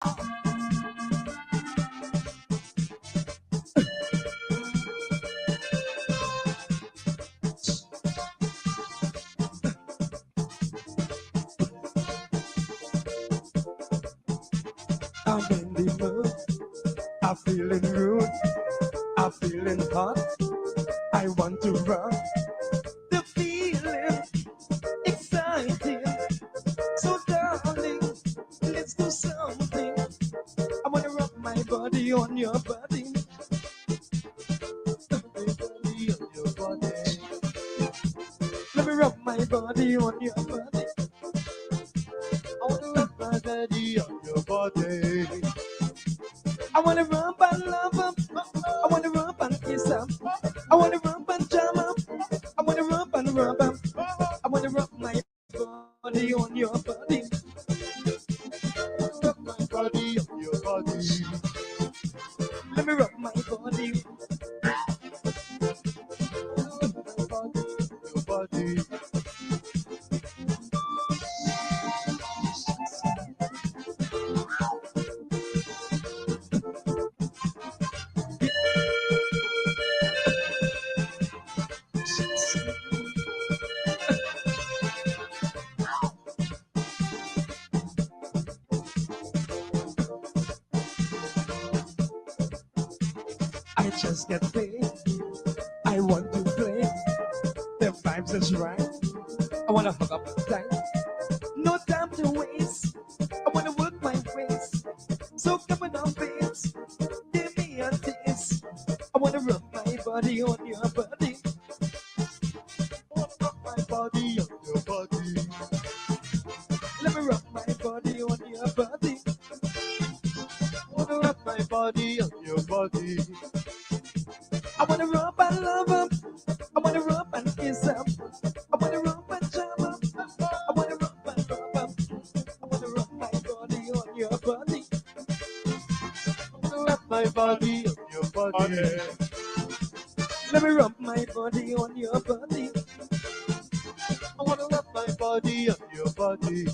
I'm in the mood, I'm feeling rude, I'm feeling hot, I want to run. The feeling exciting, so darling, let's do something. I wanna rub my body on your body. Body on your body. Let me rub my body on your body. I wanna rub my body on your body. I wanna rub and love up. I wanna rub and kiss up. I wanna rub and jam up. I wanna rub and rub up. I wanna rub my body on your body. Rub my body on your body. Let me rub my body. My body, your body. I just get paid. I want to play. The vibes is right. I wanna hook up tight. No time to waste. I wanna work my waist. So come on, face. Give me a taste. I wanna rub my body on your body. I wanna rub my body on your body. Let me rub my body on your body. I wanna rub my body on your body. I wanna rub and love up. I wanna rub and kiss up. I wanna rub and jam up. I wanna rub and rub up. I wanna rub my body on your body. I wanna rub my body on your body. Let me rub my body on your body. I wanna rub my body on your body.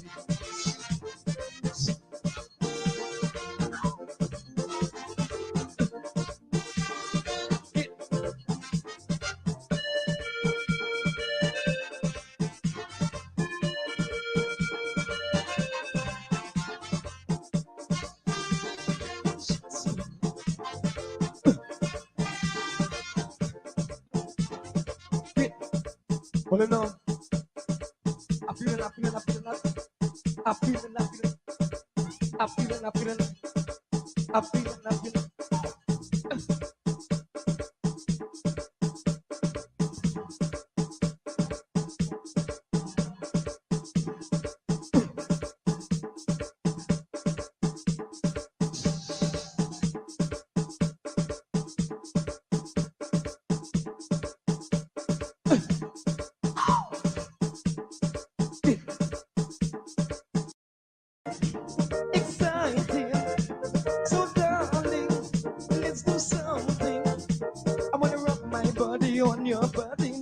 Well, you know, I feel it, I feel it, I feel it, I feel it, I feel it, I feel it, I feel it, I feel it, I feel it. Exciting, so darling, let's do something. I wanna rub my body on your body.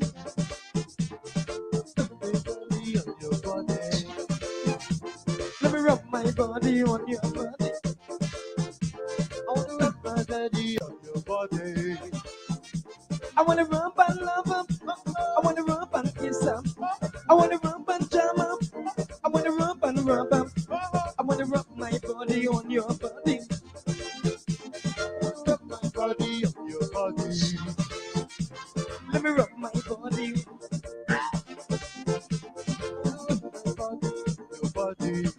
Body on your body. Let me rub my body on your body. I wanna rub my body on your body. I wanna rub and love up. I wanna rub and kiss up. I wanna rub and jam up. I wanna rub and rub up. I wanna rub my body on your body. Rub my body on your body. Let me rub my body. My body, your body.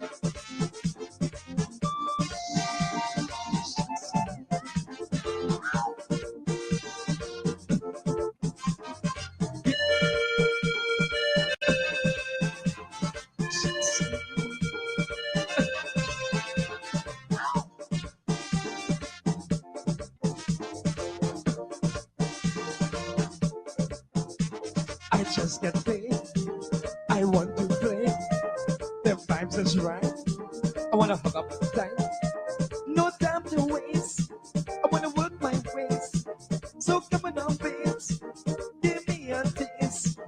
I just get paid. I want to play. The vibes is right. I wanna hook up tight. No time to waste. I wanna work my waist. So come on, face. Give me a taste.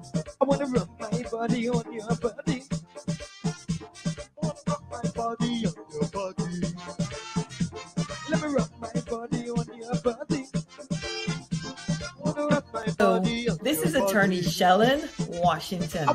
I wanna rub my body on your body. I wanna rub my body on your body. This is attorney Shellen Washington,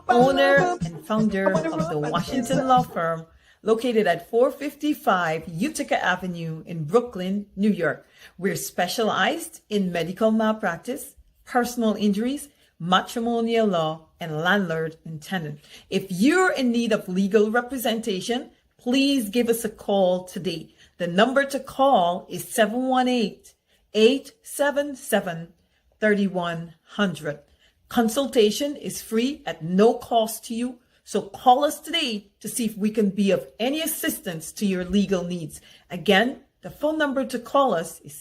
owner and founder of the Washington Law Firm, located at 455 Utica Avenue in Brooklyn, New York. We're specialized in medical malpractice, personal injuries, matrimonial law, and landlord and tenant. If you're in need of legal representation, please give us a call today. The number to call is 718-877-3100. Consultation is free at no cost to you, so call us today to see if we can be of any assistance to your legal needs. Again, the phone number to call us is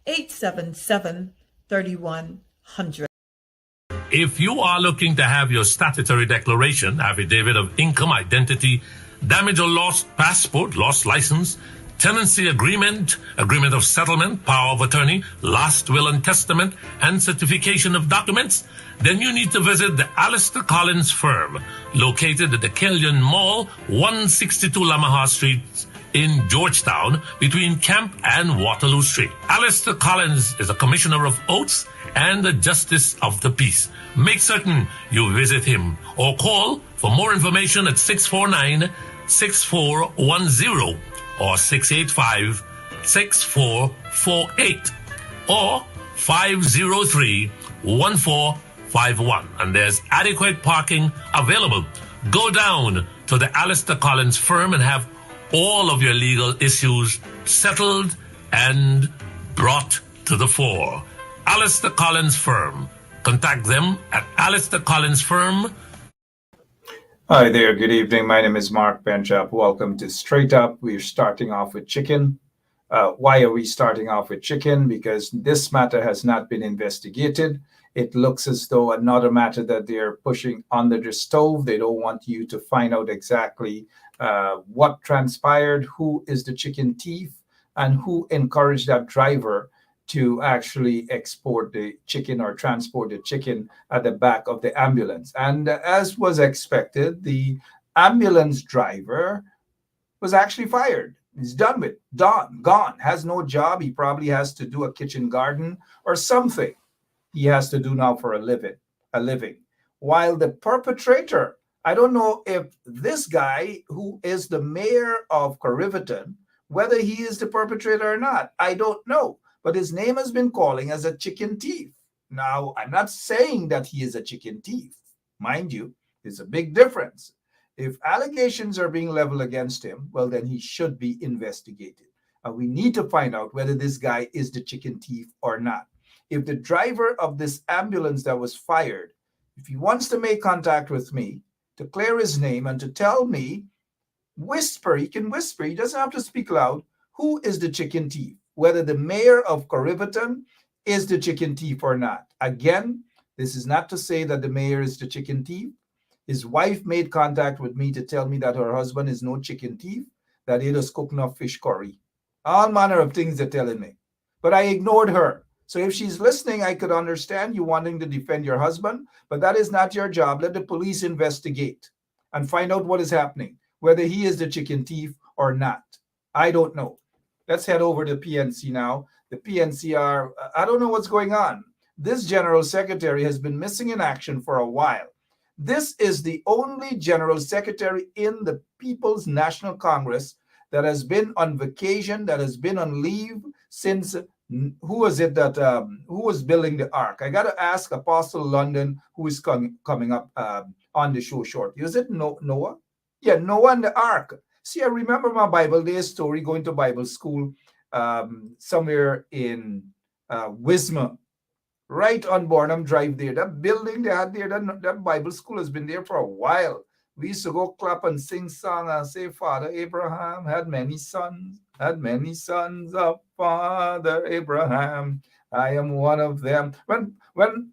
718-877-3100. If you are looking to have your statutory declaration, affidavit of income, identity, damage or lost passport, lost license, tenancy agreement, agreement of settlement, power of attorney, last will and testament, and certification of documents, then you need to visit the Alistair Collins firm, located at the Killian Mall, 162 Lamaha Street in Georgetown, between Camp and Waterloo Street. Alistair Collins is a commissioner of oaths and a justice of the peace. Make certain you visit him or call for more information at 649-6410 or 685-6448 or 503-1451. And there's adequate parking available. Go down to the Alistair Collins firm and have all of your legal issues settled and brought to the fore. Alistair Collins firm. Contact them at Alistair Collins firm. Hi there, good evening. My name is Mark Benchap. Welcome to Straight Up. We're starting off with chicken. Why are we starting off with chicken? Because this matter has not been investigated. It looks as though another matter that they're pushing under the stove. They don't want you to find out exactly what transpired, who is the chicken thief, and who encouraged that driver to actually export the chicken or transport the chicken at the back of the ambulance. And as was expected, the ambulance driver was actually fired. He's done with, done, gone, has no job. He probably has to do a kitchen garden or something he has to do now for a living. While the perpetrator, I don't know if this guy who is the mayor of Corriverton, whether he is the perpetrator or not, I don't know. But his name has been calling as a chicken thief. Now, I'm not saying that he is a chicken thief. Mind you, there's a big difference. If allegations are being leveled against him, well, then he should be investigated. And we need to find out whether this guy is the chicken thief or not. If the driver of this ambulance that was fired, if he wants to make contact with me, to clear his name and to tell me, whisper, he can whisper, he doesn't have to speak loud, who is the chicken thief? Whether the mayor of Corriverton is the chicken thief or not. Again, this is not to say that the mayor is the chicken thief. His wife made contact with me to tell me that her husband is no chicken thief, that he does cook enough fish curry. All manner of things they're telling me. But I ignored her. So if she's listening, I could understand you wanting to defend your husband, but that is not your job. Let the police investigate and find out what is happening, whether he is the chicken thief or not. I don't know. Let's head over to PNC now. The PNC are, I don't know what's going on. This general secretary has been missing in action for a while. This is the only general secretary in the People's National Congress that has been on vacation, that has been on leave since, who was it that, who was building the ark? I got to ask Apostle London, who is coming up on the show shortly. Is it Noah? Yeah, Noah and the ark. See, I remember my Bible Day story going to Bible school somewhere in Wisma, right on Bornham Drive there. That building they had there, that Bible school has been there for a while. We used to go clap and sing song and say, Father Abraham had many sons of Father Abraham. I am one of them. When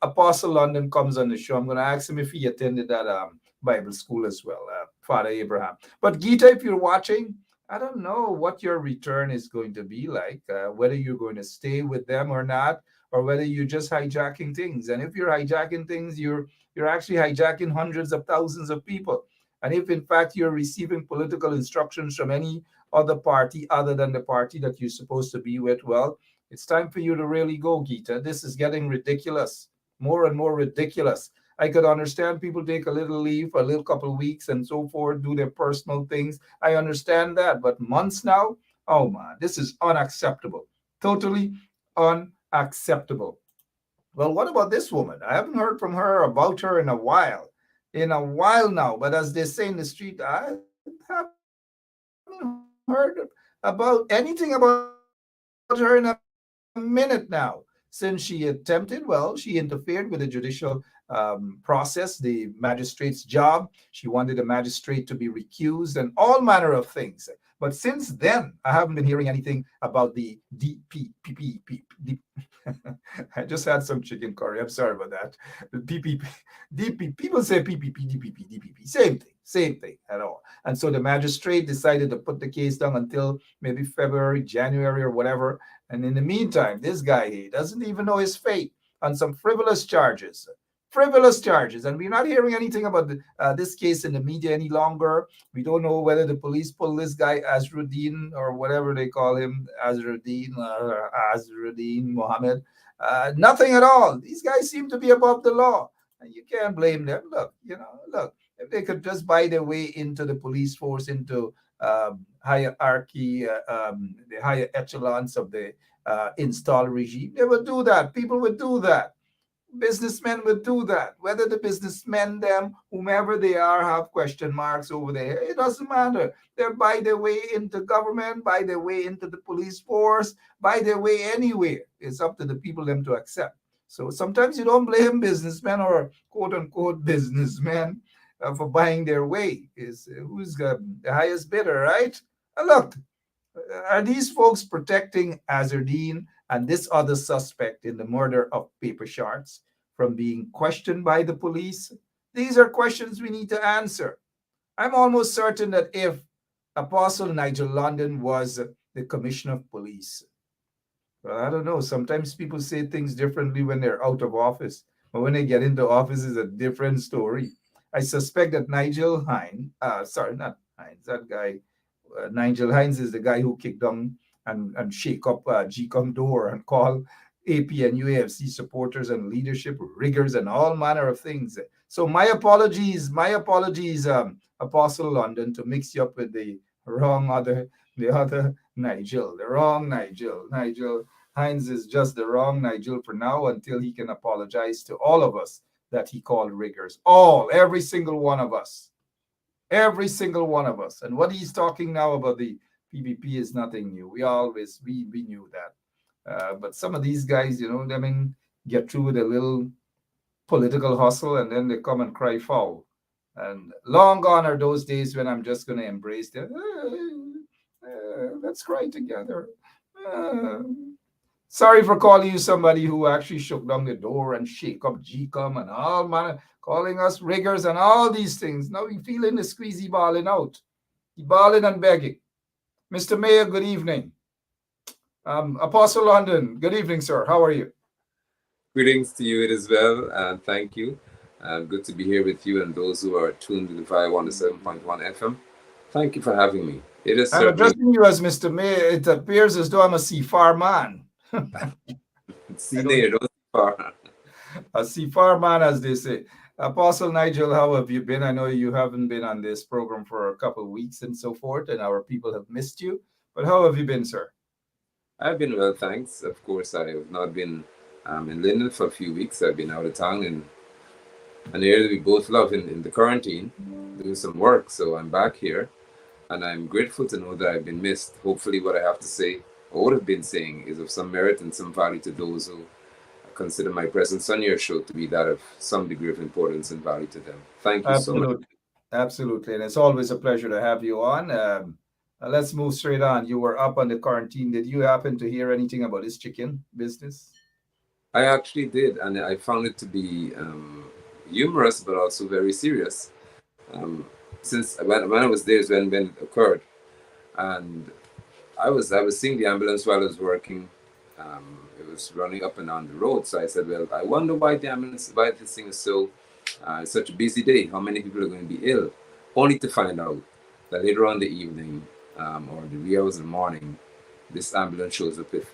Apostle London comes on the show, I'm going to ask him if he attended that Bible school as well, Father Abraham. But Gita, if you're watching, I don't know what your return is going to be like, whether you're going to stay with them or not, or whether you're just hijacking things. And if you're hijacking things, you're actually hijacking hundreds of thousands of people. And if in fact you're receiving political instructions from any other party other than the party that you're supposed to be with, well, It's time for you to really go, Geeta. This is getting ridiculous, more and more ridiculous. I could understand people take a little leave for a little couple of weeks and so forth, do their personal things. I understand that, but months now, oh man, this is unacceptable. Totally unacceptable. Well, what about this woman? I haven't heard from her about her in a while now. But as they say in the street, I haven't heard about anything about her in a minute now. Since she attempted, well, she interfered with the judicial process, the magistrate's job. She wanted the magistrate to be recused and all manner of things. But since then, I haven't been hearing anything about the DPPP. I just had some chicken curry. I'm sorry about that. The PPP, DP, people say PPP, DPP, DPP. Same thing at all. And so the magistrate decided to put the case down until maybe February, January, or whatever. And in the meantime, this guy, he doesn't even know his fate on some frivolous charges. Frivolous charges. And we're not hearing anything about this case in the media any longer. We don't know whether the police pull this guy Azruddin or whatever they call him, Azruddin Mohammed. Nothing at all. These guys seem to be above the law. And you can't blame them. Look, if they could just buy their way into the police force, into hierarchy, the higher echelons of the installed regime, they would do that. People would do that. Businessmen would do that. Whether the businessmen, them, whomever they are, have question marks over there, it doesn't matter. They're by their way into government, by their way into the police force, by their way anywhere. It's up to the people them to accept. So sometimes you don't blame businessmen or quote unquote businessmen for buying their way. Is who's the highest bidder, right? Look, are these folks protecting Azardine and this other suspect in the murder of Paper Sharks from being questioned by the police? These are questions we need to answer. I'm almost certain that if Apostle Nigel London was the commissioner of police, well, I don't know. Sometimes people say things differently when they're out of office, but when they get into office, it's a different story. I suspect that Nigel Hines, sorry, not Hines, that guy, Nigel Hines is the guy who kicked down and shake up GECOM door and call AP and UAFC supporters and leadership riggers and all manner of things. So my apologies, Apostle London, to mix you up with the other Nigel, the wrong Nigel. Nigel Hines is just the wrong Nigel for now until he can apologize to all of us that he called riggers. Every single one of us. Every single one of us. And what he's talking now about the PPP is nothing new. We knew that. But some of these guys, get through with a little political hustle and then they come and cry foul. And long gone are those days when I'm just going to embrace them. Let's cry together. Sorry for calling you somebody who actually shook down the door and shake up GECOM and all manner, calling us riggers and all these things. Now we feeling the squeezy balling out. He balling and begging. Mr. Mayor, good evening. Apostle London, good evening, sir. How are you? Greetings to you as well, and thank you. Good to be here with you and those who are tuned to the 517.1 FM. Thank you for having me. It is I'm addressing you as Mr. Mayor. It appears as though I'm a CFAR man. A CFAR man, as they say. Apostle Nigel, how have you been? I know you haven't been on this program for a couple of weeks and so forth, and our people have missed you. But how have you been, sir? I've been well, thanks. Of course, I have not been in London for a few weeks. I've been out of town in an area that we both love in the quarantine, doing some work. So I'm back here, and I'm grateful to know that I've been missed. Hopefully what I have to say, or would have been saying, is of some merit and some value to those who consider my presence on your show to be that of some degree of importance and value to them. Thank you so much. Absolutely. And it's always a pleasure to have you on. Let's move straight on. You were up on the quarantine. Did you happen to hear anything about this chicken business? I actually did, and I found it to be humorous, but also very serious. Since when I was there is when it occurred, and I was seeing the ambulance while I was working. It was running up and down the road, so I said, "Well, I wonder why this thing is so such a busy day. How many people are going to be ill?" Only to find out that later on in the evening or the wee hours of the morning, this ambulance shows up with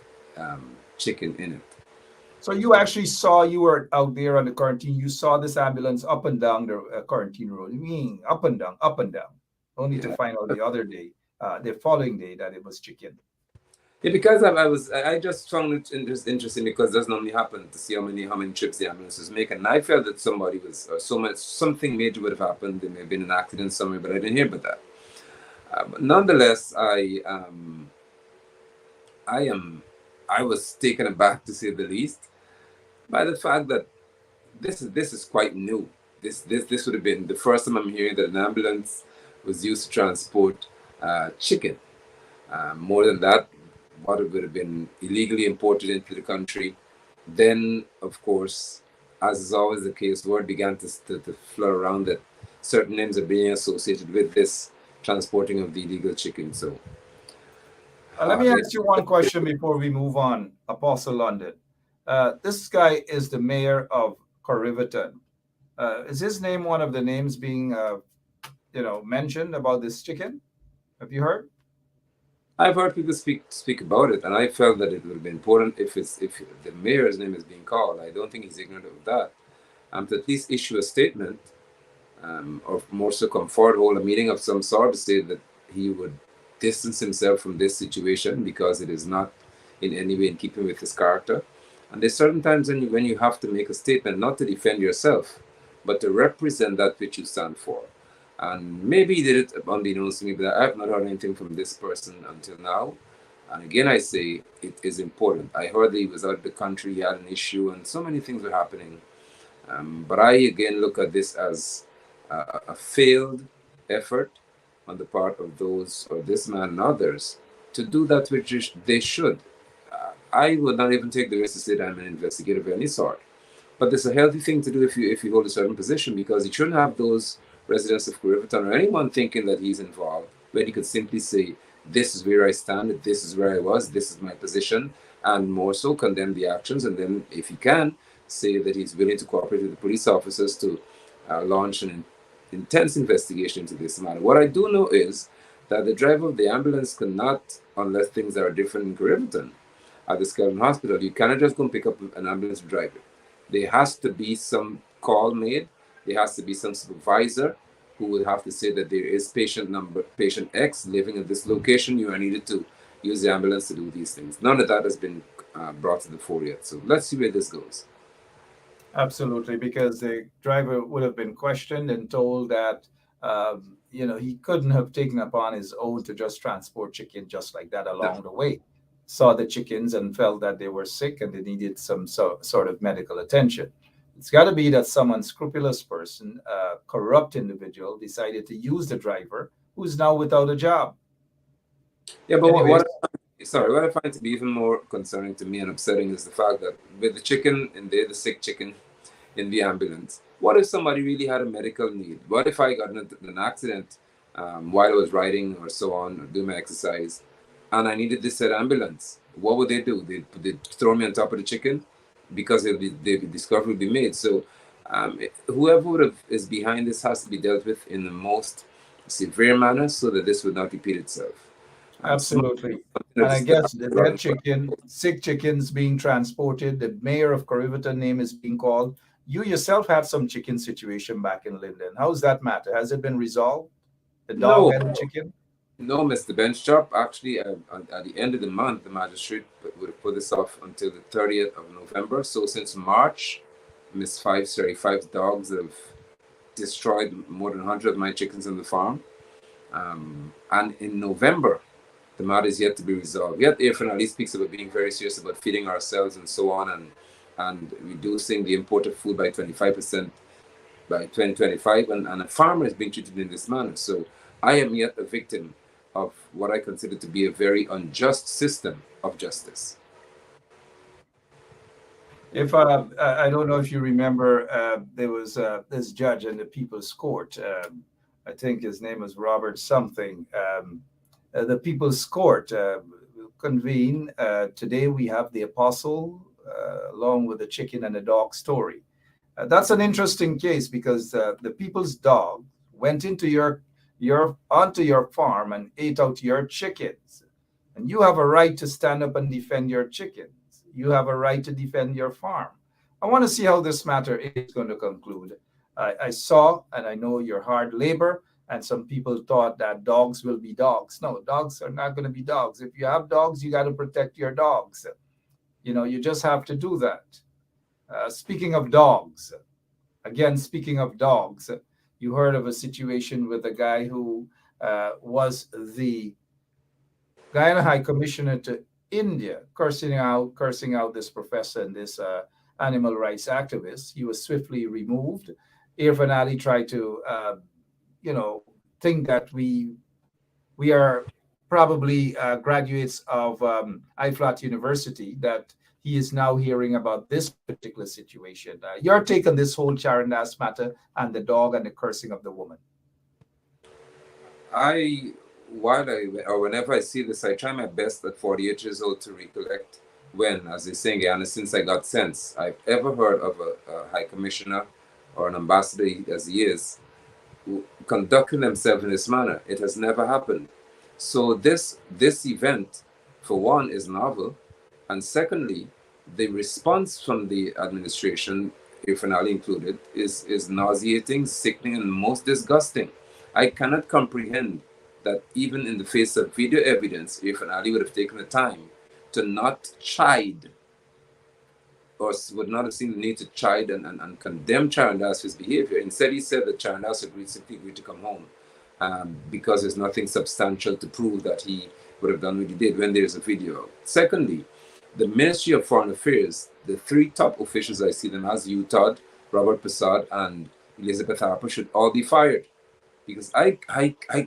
chicken in it. So you actually saw, you were out there on the quarantine, you saw this ambulance up and down the quarantine road, up and down, only to Yeah. find out the other day, the following day, that it was chicken. Yeah, because I just found it interesting because it doesn't normally happen to see how many trips the ambulances make, and I felt that somebody was or something major would have happened. There may have been an accident somewhere, but I didn't hear about that. But nonetheless, I was taken aback to say the least by the fact that this is quite new. This would have been the first time I'm hearing that an ambulance was used to transport chicken. More than that, what would have been illegally imported into the country. Then, of course, as is always the case, word began to flood around that certain names are being associated with this transporting of the illegal chicken. So, Let me ask you one question before we move on, Apostle London. This guy is the mayor of Corriverton. Is his name one of the names being, mentioned about this chicken? Have you heard? I've heard people speak about it, and I felt that it would be important if the mayor's name is being called. I don't think he's ignorant of that. To at least issue a statement, or more so come forward, hold a meeting of some sort to say that he would distance himself from this situation because it is not in any way in keeping with his character. And there's certain times when you have to make a statement, not to defend yourself, but to represent that which you stand for. And maybe he did it unbeknownst to me, but I have not heard anything from this person until now. And again, I say it is important. I heard that he was out of the country, he had an issue, and so many things were happening. But I again look at this as a failed effort on the part of those, or this man and others, to do that which they should. I would not even take the risk to say that I'm an investigator of any sort. But it's a healthy thing to do if you hold a certain position, because you shouldn't have those residents of Corriverton or anyone thinking that he's involved, when he could simply say, this is where I stand, this is where I was, this is my position, and more so condemn the actions, and then if he can, say that he's willing to cooperate with the police officers to launch an intense investigation into this matter. What I do know is that the driver of the ambulance cannot, unless things are different in Corriverton, at the Skeleton Hospital, you cannot just go and pick up an ambulance and drive it. There has to be some call made. There has to be some supervisor who will have to say that there is patient X living at this location. You are needed to use the ambulance to do these things. None of that has been brought to the fore yet. So let's see where this goes. Absolutely, because the driver would have been questioned and told that he couldn't have taken upon his own to just transport chicken just like that along the way. Saw the chickens and felt that they were sick and they needed some sort of medical attention. It's got to be that some unscrupulous person, corrupt individual, decided to use the driver, who's now without a job. Yeah, but what I find to be even more concerning to me and upsetting is the fact that with the chicken in there, the sick chicken in the ambulance, what if somebody really had a medical need? What if I got in an accident while I was riding or so on, or doing my exercise, and I needed this ambulance? What would they do? They'd throw me on top of the chicken? Because the discovery will be made. So whoever is behind this has to be dealt with in the most severe manner so that this would not repeat itself. Absolutely. And I guess the dead sick chickens being transported, the mayor of Corriverton name is being called. You yourself had some chicken situation back in Linden. How's that matter? Has it been resolved? The dog and the chicken? No, Mr. Benchop. Actually, at the end of the month, the magistrate would have put this off until the 30th of November. So since March, Miss Fife's dogs have destroyed more than 100 of my chickens on the farm. And in November, the matter is yet to be resolved. Yet AFNLE speaks about being very serious about feeding ourselves and so on, and reducing the import of food by 25% by 2025. And a farmer is being treated in this manner. So I am yet a victim of what I consider to be a very unjust system of justice. If I don't know if you remember, there was this judge in the People's Court. I think his name was Robert something. The People's Court will convene. Today we have the Apostle along with the chicken and the dog story. That's an interesting case because the people's dog went into onto your farm and ate out your chickens. And you have a right to stand up and defend your chickens. You have a right to defend your farm. I want to see how this matter is going to conclude. I saw, and I know your hard labor, and some people thought that dogs will be dogs. No, dogs are not going to be dogs. If you have dogs, you got to protect your dogs. You just have to do that. Speaking of dogs, again, speaking of dogs, you heard of a situation with a guy who was the Guyana High Commissioner to India, cursing out this professor and this animal rights activist. He was swiftly removed. Irfan Ali tried to, think that we are probably graduates of IFLAT University, that he is now hearing about this particular situation. Your take on this whole Charandas matter and the dog and the cursing of the woman? Whenever I see this, I try my best at 48 years old to recollect when, as they say in Guyana, since I got sense, I've ever heard of a high commissioner or an ambassador, as he is, conducting themselves in this manner. It has never happened. So this event, for one, is novel, and secondly, the response from the administration, Irfan Ali included, is nauseating, sickening, and most disgusting. I cannot comprehend that even in the face of video evidence, Irfan Ali would have taken the time to not chide, or would not have seen the need to chide and condemn Charandas for his behavior. Instead, he said that Charandas simply agreed to come home because there's nothing substantial to prove that he would have done what he did when there's a video. Secondly, the Ministry of Foreign Affairs, the three top officials, I see them as Todd, Robert Prasad, and Elizabeth Harper, should all be fired. Because I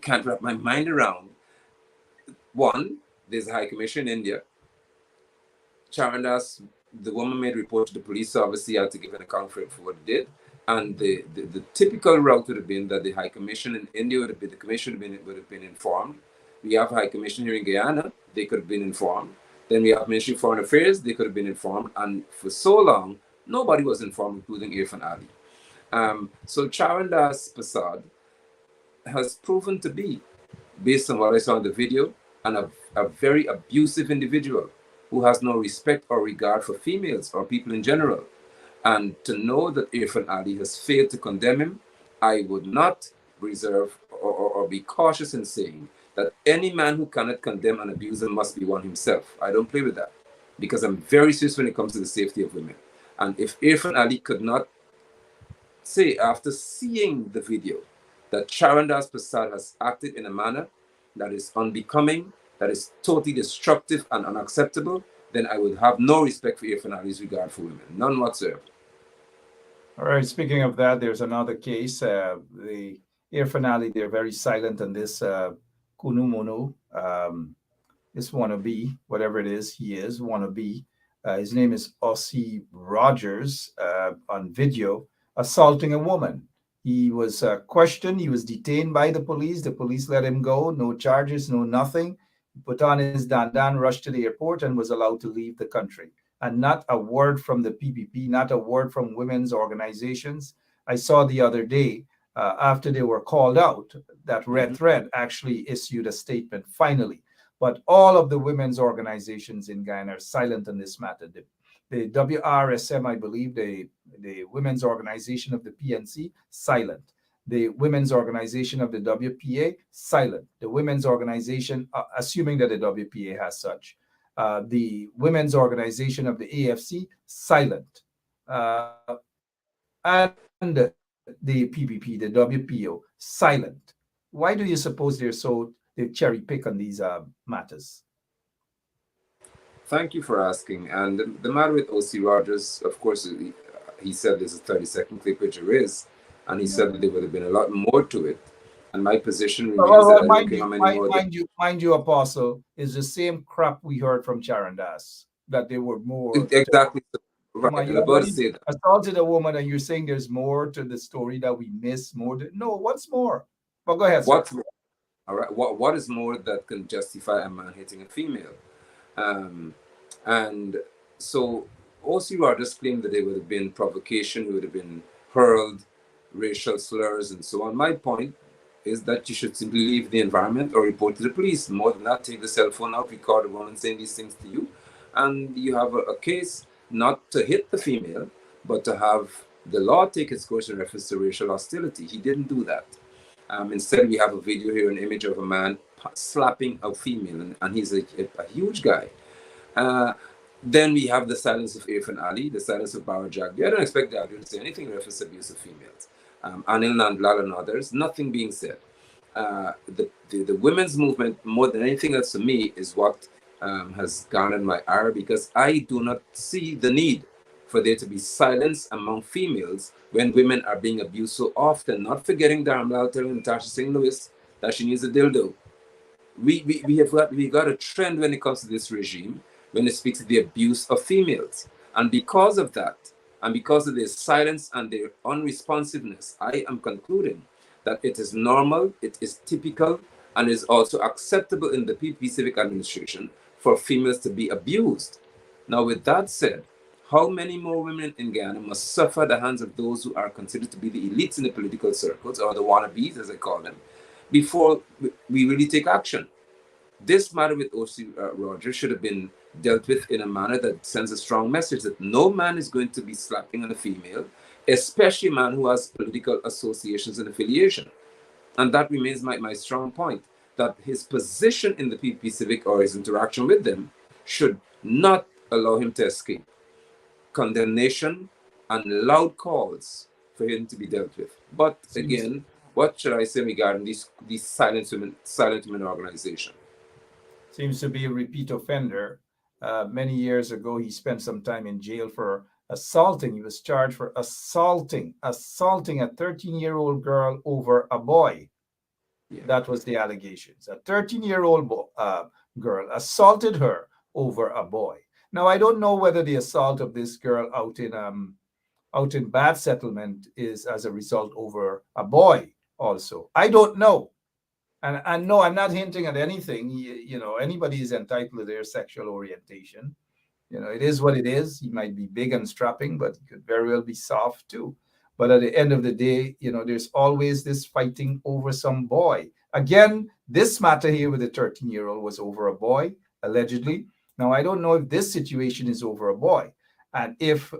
can't wrap my mind around, one, there's a High Commission in India. Charandas, the woman made a report to the police, so obviously had to give an account for what it did. And the typical route would have been that the High Commission in India would have been informed. We have a High Commission here in Guyana, they could have been informed. Then we have Ministry of Foreign Affairs, they could have been informed. And for so long, nobody was informed, including Irfan Ali. So Charandas Prasad has proven to be, based on what I saw in the video, a very abusive individual who has no respect or regard for females or people in general. And to know that Irfan Ali has failed to condemn him, I would not reserve or be cautious in saying that any man who cannot condemn an abuser must be one himself. I don't play with that, because I'm very serious when it comes to the safety of women. And if Irfan Ali could not say, after seeing the video, that Charandas Prasad has acted in a manner that is unbecoming, that is totally destructive and unacceptable, then I would have no respect for Irfan Ali's regard for women, none whatsoever. All right, speaking of that, there's another case. The Irfan Ali, they're very silent on this Kunu Mono, this wannabe, whatever it is, he is wannabe. His name is Ossie Rogers, on video, assaulting a woman. He was questioned. He was detained by the police. The police let him go. No charges, no nothing. He put on his dandan, rushed to the airport, and was allowed to leave the country. And not a word from the PPP, not a word from women's organizations. I saw the other day, after they were called out, that Red Thread actually issued a statement finally. But all of the women's organizations in Guyana are silent on this matter. The WRSM, I believe, the women's organization of the PNC, silent. The women's organization of the WPA, silent. The women's organization, assuming that the WPA has such, the women's organization of the AFC, silent. And the PPP, the WPO, silent. Why do you suppose they cherry pick on these matters? Thank you for asking. And the matter with O.C. Rogers, of course, he said there's a 30-second clip, which there is, and he said that there would have been a lot more to it. And my position remains that mind you, Apostle, is the same crap we heard from Charandas, that there were more. Exactly. Right. I'm about to say that. Assaulted a woman, and you're saying there's more to the story that we miss more. No, what's more? Well, go ahead. What's more? All right. What is more that can justify a man hitting a female? And so O.C. Rogers claimed that there would have been provocation, would have been hurled racial slurs and so on. My point is that you should simply leave the environment or report to the police. More than that, take the cell phone out, record a woman saying these things to you, And you have a case not to hit the female, but to have the law take its course in reference to racial hostility. He didn't do that. Instead, we have a video here, an image of a man slapping a female, and he's a huge guy. Then we have the silence of Irfan Ali, the silence of Bara Jagdi. I don't expect the audio to say anything in reference to abuse of females. Anil Nandlal and others, nothing being said. The women's movement, more than anything else to me, is what has garnered my ire, because I do not see the need for there to be silence among females when women are being abused so often. Not forgetting Dharamlal telling Natasha Singh Lewis that she needs a dildo. We got a trend when it comes to this regime when it speaks to the abuse of females. And because of that, and because of their silence and their unresponsiveness, I am concluding that it is normal, it is typical, and is also acceptable in the PPP Civic Administration for females to be abused. Now, with that said, how many more women in Guyana must suffer at the hands of those who are considered to be the elites in the political circles, or the wannabes, as I call them, before we really take action? This matter with O.C. Rogers should have been dealt with in a manner that sends a strong message that no man is going to be slapping on a female, especially a man who has political associations and affiliation. And that remains my strong point, that his position in the PPP Civic, or his interaction with them, should not allow him to escape condemnation and loud calls for him to be dealt with. But again, what should I say regarding these silent women organization? Seems to be a repeat offender. Many years ago, he spent some time in jail for assaulting. He was charged for assaulting a 13-year-old girl over a boy. Yeah. That was the allegations. A 13-year-old girl assaulted her over a boy. Now, I don't know whether the assault of this girl out in Bad Settlement is as a result over a boy also. I don't know. And no, I'm not hinting at anything. You know, anybody is entitled to their sexual orientation. You know, it is what it is. He might be big and strapping, but he could very well be soft too. But at the end of the day, you know, there's always this fighting over some boy. Again, this matter here with the 13-year-old was over a boy, allegedly. Now, I don't know if this situation is over a boy. And if,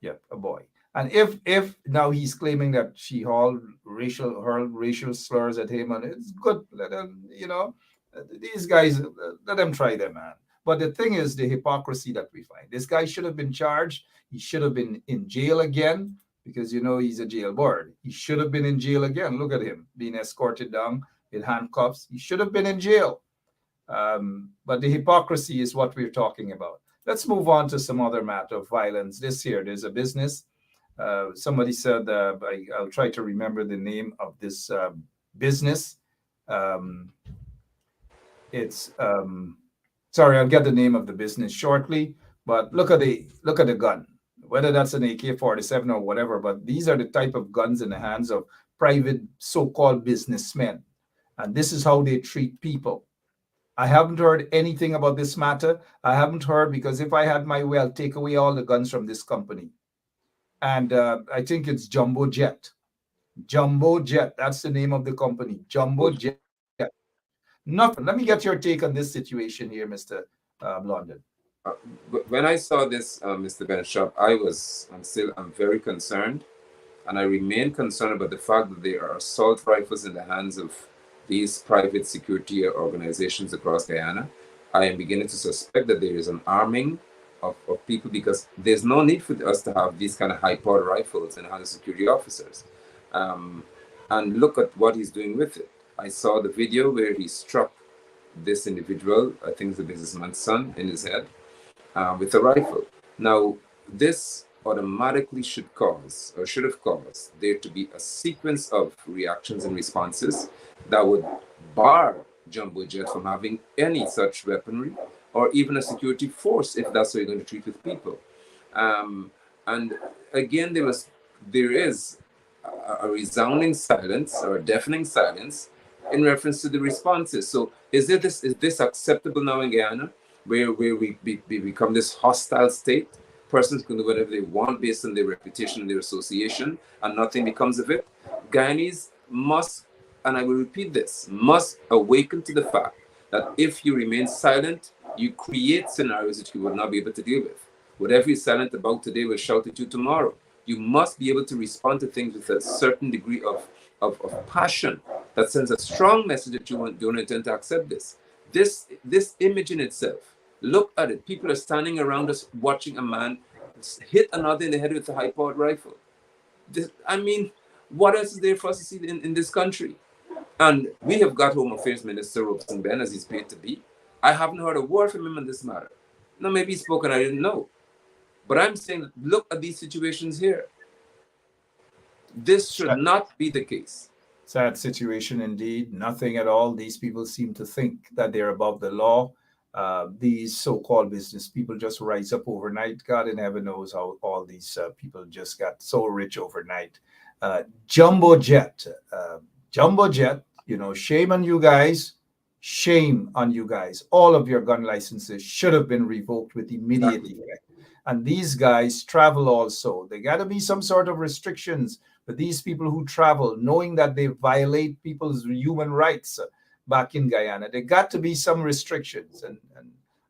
a boy. And if now he's claiming that she hurled racial slurs at him, and it's good, let them, you know, these guys, let them try their man. But the thing is the hypocrisy that we find. This guy should have been charged. He should have been in jail again, because, you know, he's a jailbird. He should have been in jail again. Look at him being escorted down in handcuffs. He should have been in jail. But the hypocrisy is what we're talking about. Let's move on to some other matter of violence. There's a business. Somebody said, I'll try to remember the name of this business. Sorry, I'll get the name of the business shortly. But look at the gun, whether that's an AK-47 or whatever. But these are the type of guns in the hands of private so-called businessmen, and this is how they treat people. I haven't heard anything about this matter. I haven't heard, because if I had my way, I'll take away all the guns from this company. And I think it's Jumbo Jet. Jumbo Jet, that's the name of the company. Jumbo Jet. Nothing. Let me get your take on this situation here, Mr. Blondin. When I saw this, Mr. Benchop, I'm very concerned. And I remain concerned about the fact that there are assault rifles in the hands of these private security organizations across Guyana. I am beginning to suspect that there is an arming of people, because there's no need for us to have these kind of high-powered rifles in the hands of security officers. And look at what he's doing with it. I saw the video where he struck this individual, I think it's the businessman's son, in his head with a rifle. Now, this automatically should have caused there to be a sequence of reactions and responses that would bar Jumbo Jet from having any such weaponry, or even a security force, if that's what you're going to treat with people. And again, there is a resounding silence, or a deafening silence, in reference to the responses. So is this acceptable now in Guyana, where we become this hostile state? Persons can do whatever they want based on their reputation and their association, and nothing becomes of it. Guyanese must, and I will repeat this, must awaken to the fact that if you remain silent, You create scenarios that you will not be able to deal with. Whatever you're silent about today will shout at you tomorrow. You must be able to respond to things with a certain degree of passion that sends a strong message that you don't intend to accept this. This image in itself, look at it. People are standing around us watching a man hit another in the head with a high-powered rifle. I mean, what else is there for us to see in this country? And we have got Home Affairs Minister Robeson Ben, as he's paid to be. I haven't heard a word from him on this matter. Now, maybe he's spoken, I didn't know. But I'm saying, look at these situations here. This should not be the case. Sad situation indeed. Nothing at all. These people seem to think that they're above the law. These so-called business people just rise up overnight. God in heaven knows how all these people just got so rich overnight. Jumbo jet, shame on you guys. Shame on you guys. All of your gun licenses should have been revoked with immediate effect. And these guys travel also. There got to be some sort of restrictions for these people who travel, knowing that they violate people's human rights back in Guyana. There got to be some restrictions. And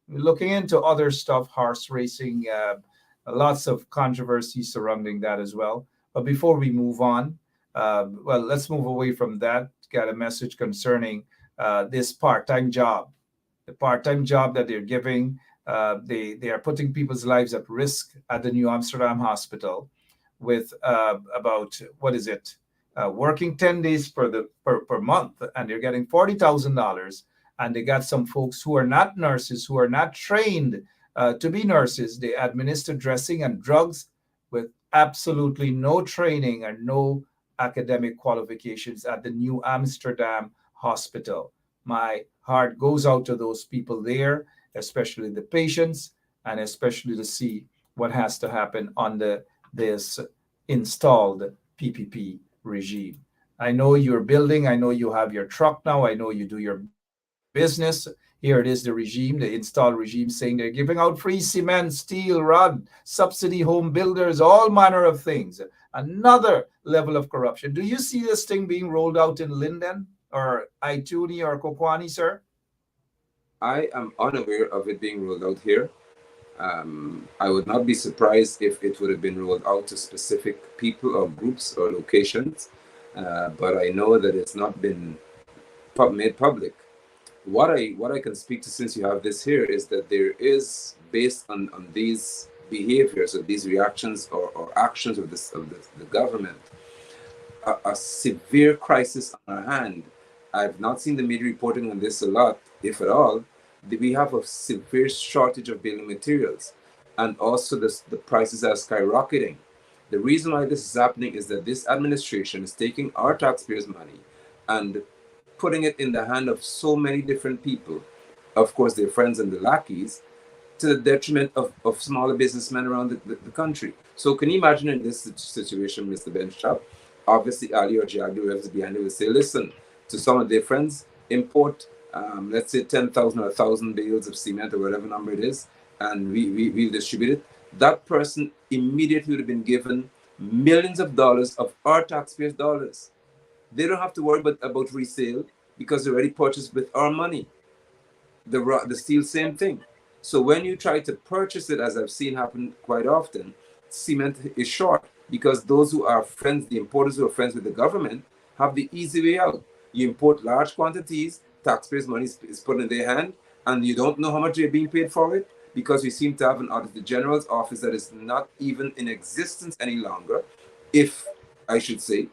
looking into other stuff, horse racing, lots of controversy surrounding that as well. But before we move on, let's move away from that. Got a message concerning this part-time job. The part-time job that they're giving, they are putting people's lives at risk at the New Amsterdam Hospital with working 10 days per month, and they're getting $40,000. And they got some folks who are not nurses, who are not trained to be nurses. They administer dressing and drugs with absolutely no training and no academic qualifications at the New Amsterdam Hospital. My heart goes out to those people there, especially the patients, and especially to see what has to happen under this installed PPP regime. I know you're building. I know you have your truck now. I know you do your business. Here it is, the regime, the installed regime, saying they're giving out free cement, steel, rod, subsidy home builders, all manner of things. Another level of corruption. Do you see this thing being rolled out in Linden or Ituni or Kokwani, sir? I am unaware of it being rolled out here. I would not be surprised if it would have been rolled out to specific people or groups or locations, but I know that it's not been made public. What I can speak to, since you have this here, is that there is, based on these behaviors or these reactions or actions of the government, a severe crisis on our hand. I've not seen the media reporting on this a lot, if at all. We have a severe shortage of building materials, and also the prices are skyrocketing. The reason why this is happening is that this administration is taking our taxpayers' money and putting it in the hand of so many different people, of course their friends and the lackeys, to the detriment of smaller businessmen around the country. So can you imagine in this situation, Mr. Benchop, obviously Ali or Jagdi, whoever's behind it, will say, listen, to some of their friends, import, let's say 10,000 or 1,000 bales of cement or whatever number it is, and we'll distribute it. That person immediately would have been given millions of dollars of our taxpayers' dollars. They don't have to worry about resale because they're already purchased with our money. The steel, same thing. So when you try to purchase it, as I've seen happen quite often, cement is short because those who are friends, the importers who are friends with the government, have the easy way out. You import large quantities, taxpayers' money is put in their hand, and you don't know how much they're being paid for it because we seem to have an Auditor General's office that is not even in existence any longer, if I should say.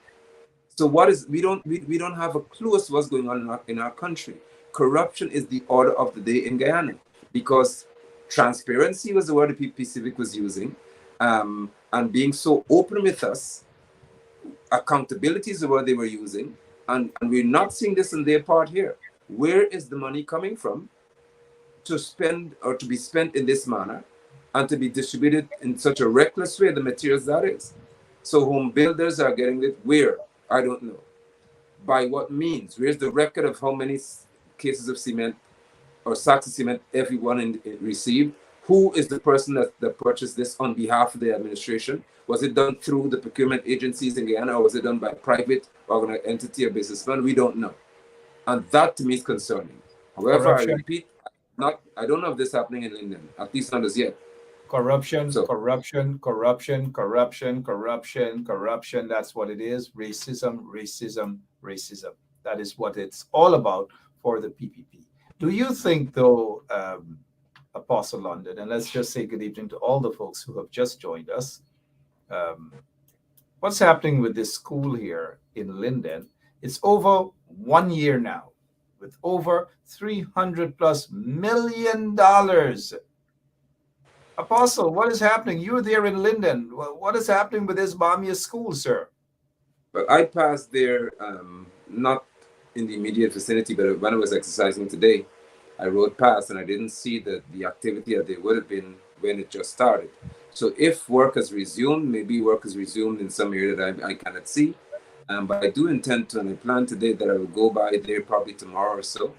So we don't have a clue as to what's going on in our country. Corruption is the order of the day in Guyana because transparency was the word the PP Civic was using, and being so open with us, accountability is the word they were using, and we're not seeing this on their part here. Where is the money coming from to spend or to be spent in this manner and to be distributed in such a reckless way, the materials that is? So home builders are getting it where? I don't know. By what means? Where's the record of how many cases of cement or sacks of cement everyone received? Who is the person that purchased this on behalf of the administration? Was it done through the procurement agencies in Guyana, or was it done by private entity or businessman? We don't know. And that to me is concerning. However, I repeat, not. I don't know if this is happening in Linden. At least not as yet. Corruption, So, corruption, corruption, corruption, corruption, corruption. That's what it is. Racism, racism, racism. That is what it's all about for the PPP. Do you think, though, Apostle London, and let's just say good evening to all the folks who have just joined us. What's happening with this school here in Linden? It's over 1 year now, with over $300+ million. Apostle, what is happening? You're there in Linden. What is happening with this Bamia school, sir? but I passed there, not in the immediate vicinity, but when I was exercising today, I rode past and I didn't see the activity that there would have been when it just started. So if work has resumed, maybe work has resumed in some area that I cannot see. But I do intend to, and I plan today that I will go by there probably tomorrow or so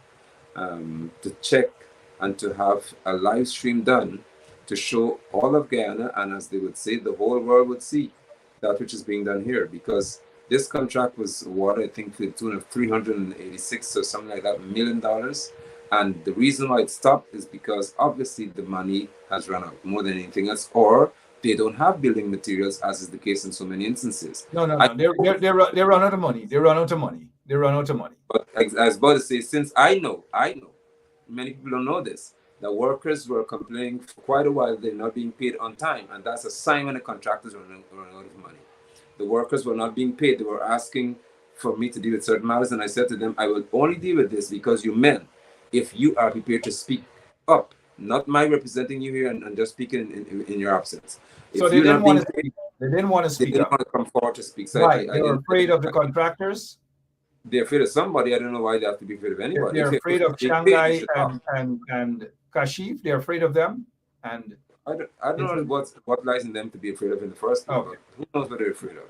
to check and to have a live stream done to show all of Guyana, and as they would say, the whole world would see that which is being done here, because this contract was awarded, I think, to the tune of $386 or something like that $million. And the reason why it stopped is because obviously the money has run out more than anything else, or they don't have building materials, as is the case in so many instances. No. They run out of money. They run out of money. They run out of money. But as I was about to say, since I know, many people don't know this, the workers were complaining for quite a while they're not being paid on time, and that's a sign when the contractors run out of money. The workers were not being paid. They were asking for me to deal with certain matters, and I said to them, I will only deal with this because you men, if you are prepared to speak up, not my representing you here and just speaking in your absence. So they didn't want to speak. They didn't want to speak They didn't up. want to come forward to speak. So Right. They were afraid of the contractors. They're afraid of somebody. I don't know why they have to be afraid of anybody. They're afraid of Shanghai and Kashif. They're afraid of them. And I don't know what lies in them to be afraid of in the first place. Okay. Who knows what they're afraid of?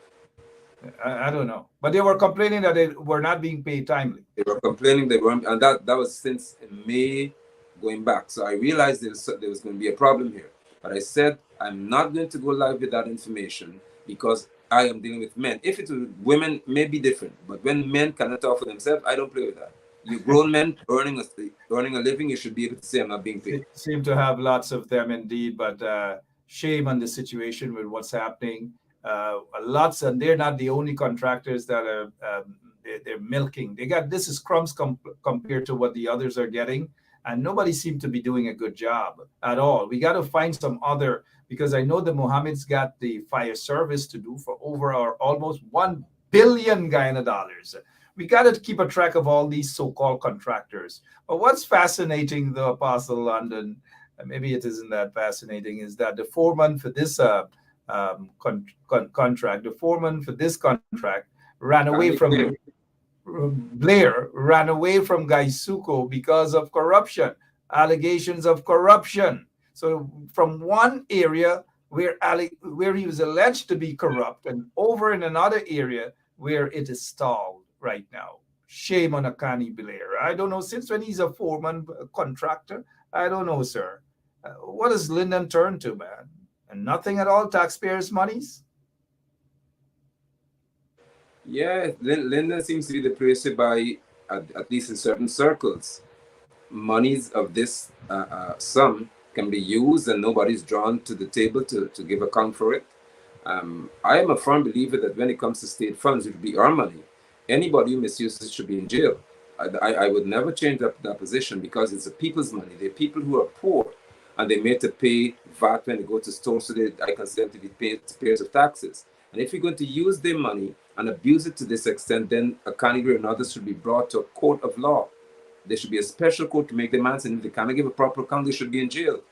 I don't know. But they were complaining that they were not being paid timely. They were complaining they weren't, and that was since May going back. So I realized there was going to be a problem here. But I said I'm not going to go live with that information because I am dealing with men. If it was women, may be different. But when men cannot talk for themselves, I don't play with that. You grown men earning a living, you should be able to say I'm not being paid. Seem to have lots of them indeed, but shame on the situation with what's happening. Lots, and they're not the only contractors that are they're milking. This is crumbs compared to what the others are getting, and nobody seemed to be doing a good job at all. We got to find some other, because I know the Mohammed's got the fire service to do for over almost $1 billion Guyana dollars. We got to keep a track of all these so-called contractors. But what's fascinating, the Apostle London, maybe it isn't that fascinating, is that the foreman for this contract, the foreman for this contract ran away from Blair, ran away from Gaisuko because of corruption, allegations of corruption. So from one area where he was alleged to be corrupt, and over in another area where it is stalled right now. Shame on Akani Blair. I don't know, since when he's a foreman contractor, I don't know, sir. What does Linden turn to, man? And nothing at all, taxpayers' monies? Yeah, Linden seems to be the place whereby, at least in certain circles, monies of this sum can be used and nobody's drawn to the table to give account for it. I am a firm believer that when it comes to state funds, it would be our money. Anybody who misuses it should be in jail. I would never change that position, because it's the people's money. They're people who are poor, and they're made to pay VAT when they go to stores, so I consider them to be payers of taxes. And if you're going to use their money and abuse it to this extent, then a candidate and others should be brought to a court of law. There should be a special court to make demands, and if they cannot give a proper account, they should be in jail.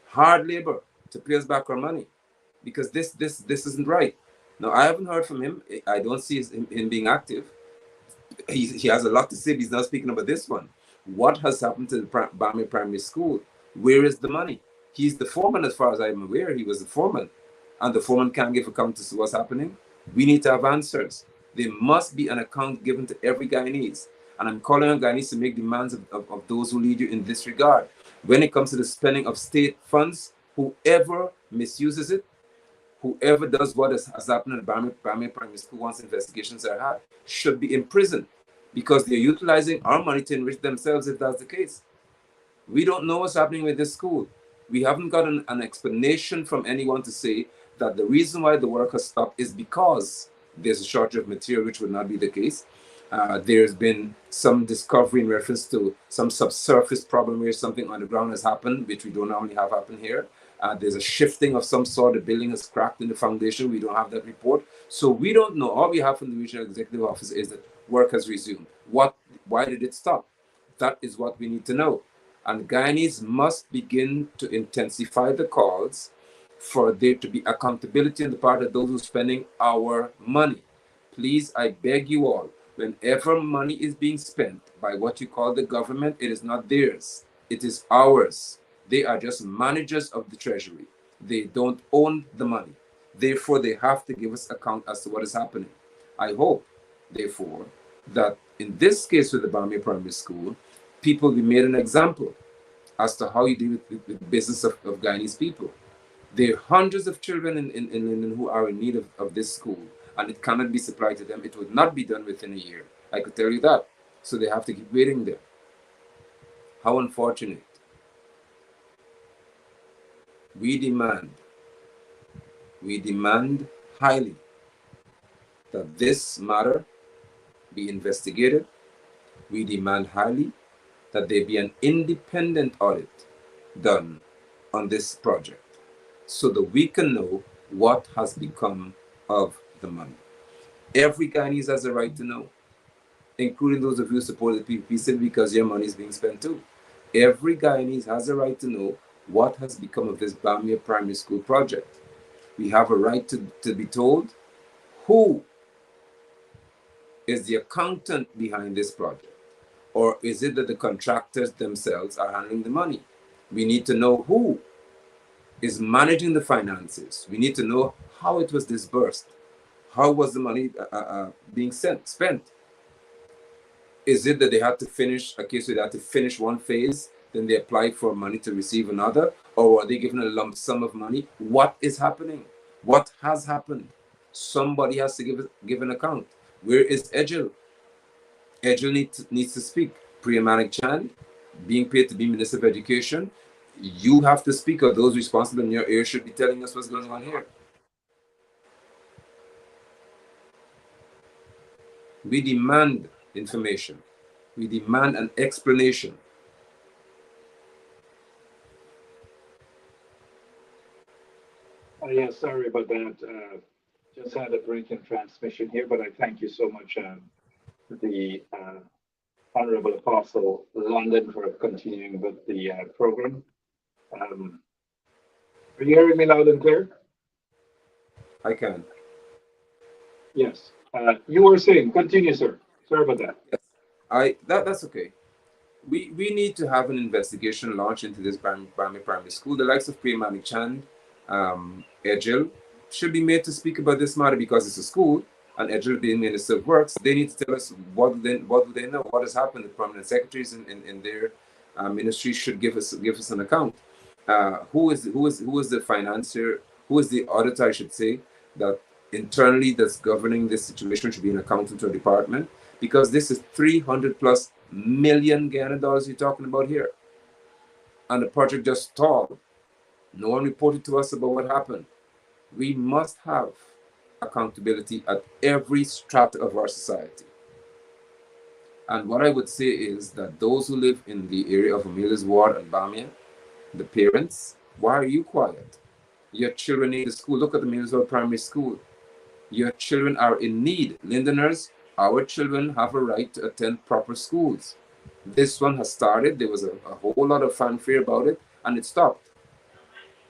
Hard labor to pay us back our money, because this isn't right. Now, I haven't heard from him. I don't see him being active. He has a lot to say, but he's not speaking about this one. What has happened to the Bamia Primary School? Where is the money? He's the foreman, as far as I'm aware. He was the foreman, and the foreman can't give account to what's happening. We need to have answers. There must be an account given to every Guyanese, and I'm calling on Guyanese to make demands of those who lead you in this regard. When it comes to the spending of state funds, whoever misuses it, whoever does what has happened at Bamia Primary School once investigations are had, should be imprisoned, because they're utilizing our money to enrich themselves if that's the case. We don't know what's happening with this school. We haven't got an explanation from anyone to say that the reason why the work has stopped is because there's a shortage of material, which would not be the case. There's been some discovery in reference to some subsurface problem where something underground has happened, which we don't normally have happen here. There's a shifting of some sort. The building has cracked in the foundation. We don't have that report. So we don't know. All we have from the regional executive office is that work has resumed. Why did it stop? That is what we need to know. And Guyanese must begin to intensify the calls for there to be accountability on the part of those who are spending our money. Please, I beg you all, whenever money is being spent by what you call the government, it is not theirs. It is ours. They are just managers of the treasury. They don't own the money. Therefore, they have to give us account as to what is happening. I hope, therefore, that in this case with the Bamia Primary School, people be made an example as to how you deal with the business of Guyanese people. There are hundreds of children in London who are in need of this school, and it cannot be supplied to them. It would not be done within a year. I could tell you that. So they have to keep waiting there. How unfortunate. We demand highly that this matter be investigated. We demand highly that there be an independent audit done on this project so that we can know what has become of the money. Every Guyanese has a right to know, including those of you who support the PPP simply because your money is being spent too. Every Guyanese has a right to know what has become of this Bamia Primary School project. We have a right to be told who is the accountant behind this project. Or is it that the contractors themselves are handling the money? We need to know who is managing the finances. We need to know how it was disbursed. How was the money being spent? Is it that they had to finish a case where they had to finish one phase, then they applied for money to receive another? Or were they given a lump sum of money? What is happening? What has happened? Somebody has to give an account. Where is Ejil? Ejil needs to speak. Priya Manik Chand, being paid to be Minister of Education, you have to speak, or those responsible in your area should be telling us what's going on here. We demand information. We demand an explanation. Yeah, sorry about that. Just had a break in transmission here, but I thank you so much, the Honorable Apostle London, for continuing with the program. Are you hearing me loud and clear? I can. Yes. You were saying, continue, sir. Sorry about that. Yes. That's okay. We need to have an investigation launched into this primary school. The likes of Priya Manik Chand, Ejil, should be made to speak about this matter because it's a school, and Ejil being Minister of Works, they need to tell us what do they know, what has happened. The prominent secretaries in their ministry should give us an account. Who is the financier? Who is the auditor, I should say, that internally that's governing this situation should be an accountant or department, because this is 300 plus million Ghana dollars you're talking about here. And the project just stalled. No one reported to us about what happened. We must have accountability at every strata of our society. And what I would say is that those who live in the area of Amelia's Ward and Bamia, the parents, why are you quiet? Your children need a school. Look at the Amelia's Ward Primary School. Your children are in need. Londoners, our children have a right to attend proper schools. This one has started. There was a whole lot of fanfare about it, and it stopped.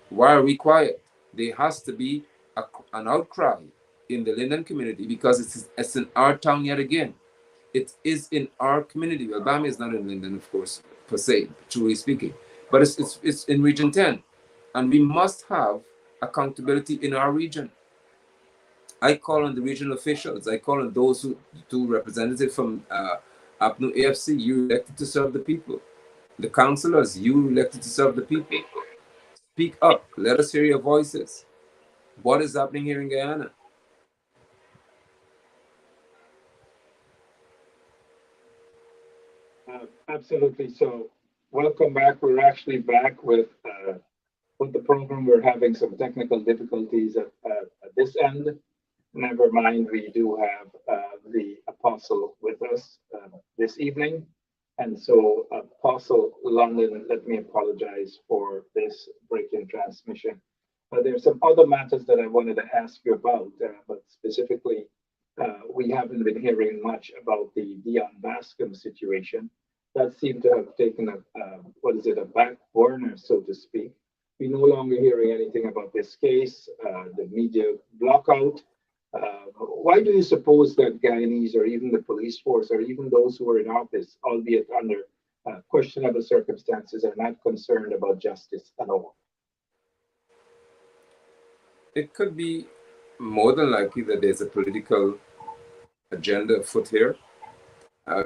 Why are we quiet? There has to be an outcry in the Linden community because it's in our town yet again. It is in our community. Well, Bamia is not in Linden, of course, per se, truly speaking, but it's in Region 10, and we must have accountability in our region. I call on the regional officials. I call on those two representatives from APNU AFC. You elected to serve the people. The councillors, you elected to serve the people. Speak up. Let us hear your voices. What is happening here in Guyana? Absolutely. So welcome back. We're actually back with the program. We're having some technical difficulties at this end. Never mind, we do have the apostle with us this evening. And so, Apostle London, let me apologize for this break in transmission. There's some other matters that I wanted to ask you about, but specifically, we haven't been hearing much about the Dion Bascom situation. That seemed to have taken a back burner, so to speak. We're no longer hearing anything about this case, the media blockout. Why do you suppose that Guyanese or even the police force or even those who are in office, albeit under questionable circumstances, are not concerned about justice at all? It could be more than likely that there's a political agenda afoot here,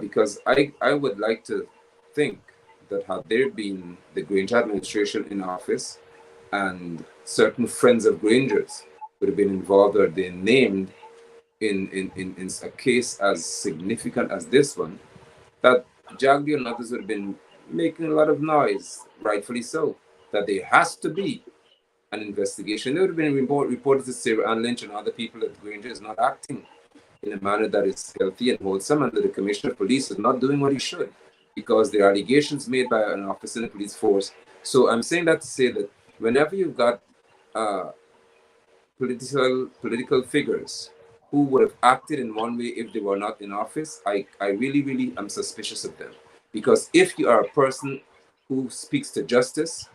because I would like to think that had there been the Granger administration in office and certain friends of Granger's would have been involved or they named in a case as significant as this one, that Jagdi and others would have been making a lot of noise, rightfully so, that there has to be an investigation. There would have been reported to Sarah Ann Lynch and other people that Granger is not acting in a manner that is healthy and wholesome, and that the Commissioner of Police is not doing what he should, because there are allegations made by an officer in the police force. So I'm saying that to say that whenever you've got political figures who would have acted in one way if they were not in office, I really am suspicious of them. Because if you are a person who speaks to justice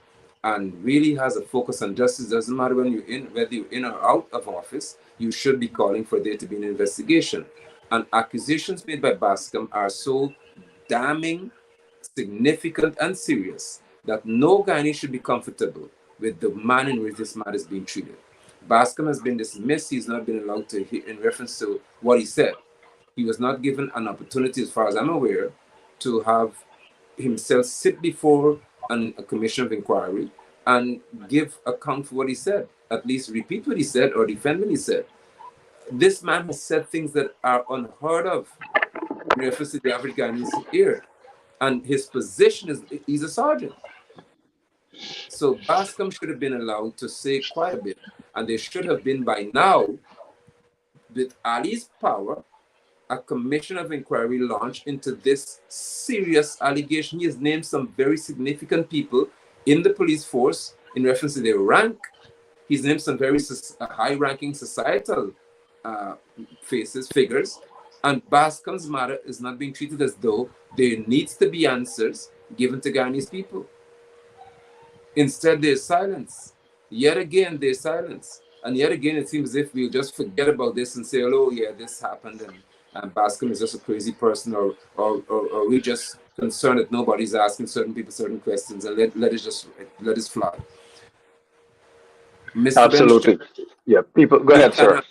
and really has a focus on justice, doesn't matter when whether you're in or out of office, you should be calling for there to be an investigation. And accusations made by Bascom are so damning, significant, and serious that no Guyanese should be comfortable with the manner in which this matter is being treated. Bascom has been dismissed. He's not been allowed to hear in reference to what he said. He was not given an opportunity, as far as I'm aware, to have himself sit before a commission of inquiry and give account for what he said, at least repeat what he said or defend what he said. This man has said things that are unheard of in reference to the average Guyanese ear. And his position is he's a sergeant. So Bascom should have been allowed to say quite a bit. And there should have been by now, with Ali's power, a commission of inquiry launched into this serious allegation. He has named some very significant people in the police force in reference to their rank. He's named some very high-ranking societal figures. And Bascom's matter is not being treated as though there needs to be answers given to Guyanese people. Instead, there's silence. Yet again, there's silence. And yet again, it seems as if we'll just forget about this and say, oh, yeah, this happened, and Bascom is just a crazy person, or we're just concerned that nobody's asking certain people certain questions, and let it fly. Mr. Absolutely. Yeah, people, go ahead, sir.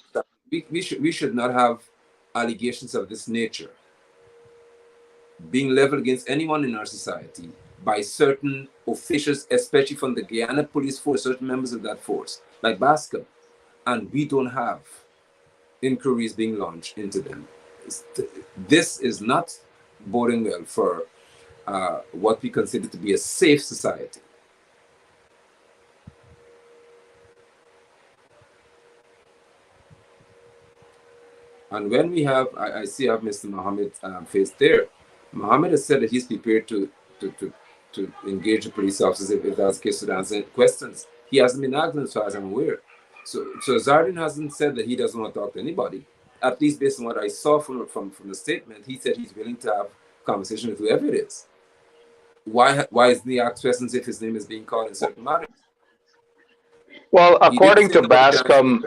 We should not have allegations of this nature being leveled against anyone in our society by certain officials, especially from the Guyana police force, certain members of that force, like Bascom, and we don't have inquiries being launched into them. This is not boding well for what we consider to be a safe society. And when we have, I see I have Mr. Mohammed face there. Mohammed has said that he's prepared to engage the police officers if that's the case to answer questions. He hasn't been asked as far as I'm aware. So Zardin hasn't said that he doesn't want to talk to anybody. At least based on what I saw from the statement, he said he's willing to have conversation with whoever it is. Why isn't he asked questions if his name is being called in certain matters? Well, according to Bascom,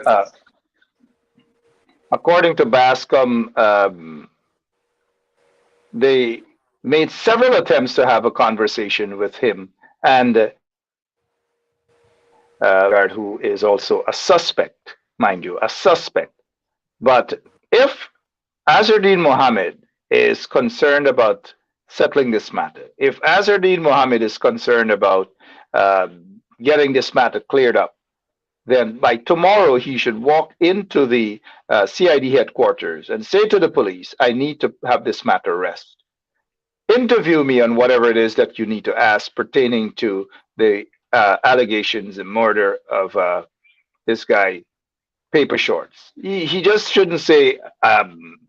they made several attempts to have a conversation with him, and who is also a suspect, mind you, a suspect. But if Azardine Mohammed is concerned about settling this matter, if Azardine Mohammed is concerned about getting this matter cleared up, then by tomorrow he should walk into the CID headquarters and say to the police, I need to have this matter rest. interview me on whatever it is that you need to ask pertaining to the allegations and murder of this guy, Paper Shorts. He just shouldn't say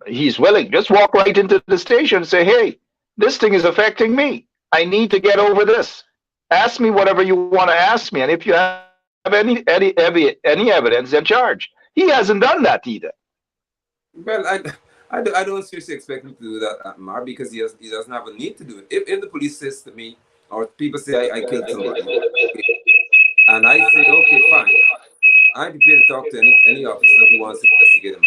he's willing. Just walk right into the station and say, hey, this thing is affecting me. I need to get over this. Ask me whatever you want to ask me. And if you have any evidence, then charge. He hasn't done that either. Well, I don't seriously expect him to do that, Mar, because he doesn't have a need to do it. If the police says to me, or people say I killed somebody, and I say, okay, fine, I'm prepared to talk to any officer who wants to investigate him.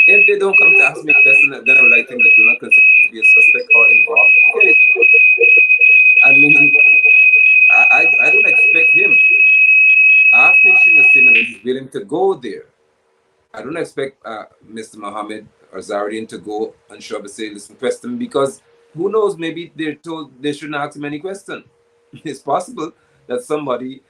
If they don't come to ask me a question, then I would like them to do not consider me to be a suspect or involved in the case. I mean, I don't expect him, after issuing a statement that he's willing to go there, I don't expect Mr. Mohammed or Zahardin to go and show up and say, listen, question, because who knows, maybe they're told they shouldn't ask him any question. It's possible that somebody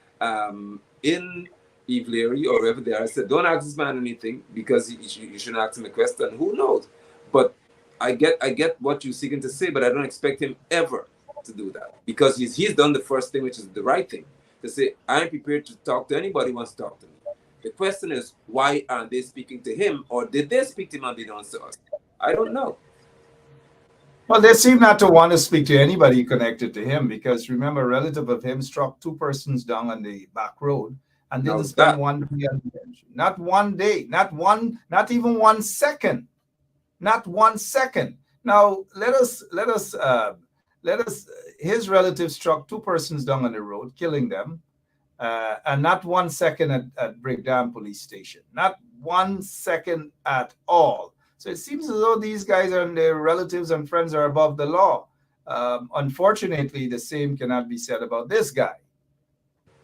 in Eve Leary or wherever they are said, don't ask this man anything because you shouldn't ask him a question. Who knows? But I get what you're seeking to say, but I don't expect him ever to do that, because he's done the first thing, which is the right thing, to say, I'm prepared to talk to anybody who wants to talk to me. The question is, why aren't they speaking to him, or did they speak to him and they don't to us? I don't know. Well, they seem not to want to speak to anybody connected to him, because remember, a relative of him struck two persons down on the back road and didn't spend 1 day on the bench. Not 1 day, not even 1 second, not 1 second. Now his relative struck two persons down on the road, killing them, and not 1 second at Brickdam police station, not 1 second at all. So it seems as though these guys and their relatives and friends are above the law. Unfortunately, the same cannot be said about this guy.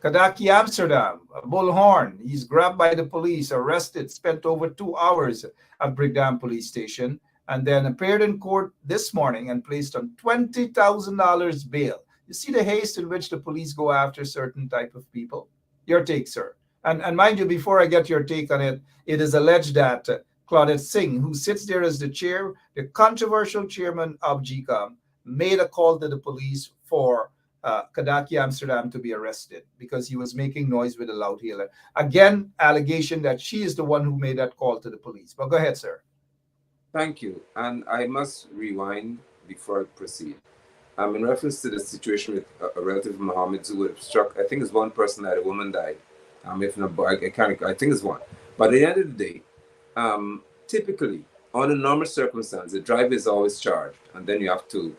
Kadaki, Amsterdam, a bullhorn. He's grabbed by the police, arrested, spent over 2 hours at Brickdam police station, and then appeared in court this morning and placed on $20,000 bail. You see the haste in which the police go after certain type of people? Your take, sir. And mind you, before I get your take on it, it is alleged that Claudette Singh, who sits there as the controversial chairman of GECOM, made a call to the police for Kadaki, Amsterdam to be arrested because he was making noise with a loudhailer. Again, allegation that she is the one who made that call to the police. But go ahead, sir. Thank you. And I must rewind before I proceed. In reference to the situation with a relative of Mohammed's who was struck, I think it's one person that a woman died. If not, I think it's one. But at the end of the day, typically, on a normal circumstance, the driver is always charged. And then you have to,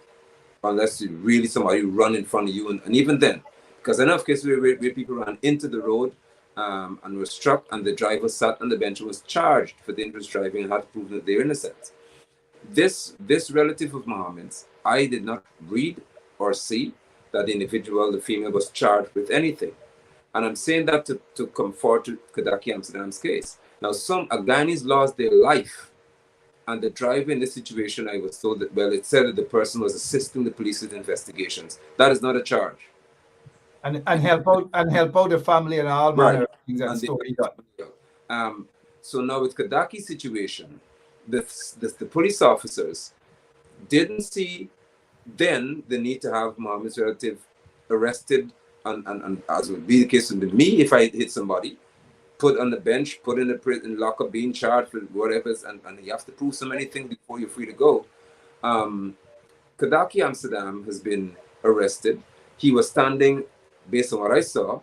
unless you really somebody run in front of you. And even then, because I know of cases where people ran into the road and were struck, and the driver sat on the bench and was charged for dangerous driving and had to prove that they're innocent. This relative of Mohammed's, I did not read or see that the individual, the female, was charged with anything. And I'm saying that to come forward to Kadaki Amsterdam's case. Now, some Afghanis lost their life, and the driver in this situation, I was told that, well, it said that the person was assisting the police with investigations. That is not a charge. And help out the family and all manner of things and story done. So now with Kadaki's situation, the police officers didn't see then the need to have Mohammed's relative arrested, and as would be the case with me if I hit somebody, put on the bench, put in the prison, lockup, being charged with whatever, and you have to prove so many things before you're free to go. Kadaki Amsterdam has been arrested. He was standing, based on what I saw,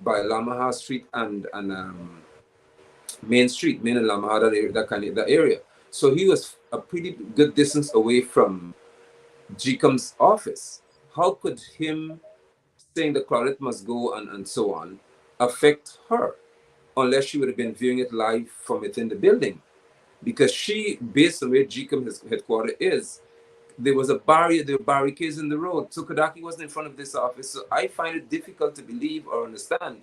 by Lamaha Street and Main Street, Main and Lamaha, that area. So he was a pretty good distance away from GECOM's office. How could him saying that Claudette must go and so on affect her, unless she would have been viewing it live from within the building? Because she, based on where GECOM's headquarters is, there was a barrier, there were barricades in the road. So Kadaki wasn't in front of this office. So I find it difficult to believe or understand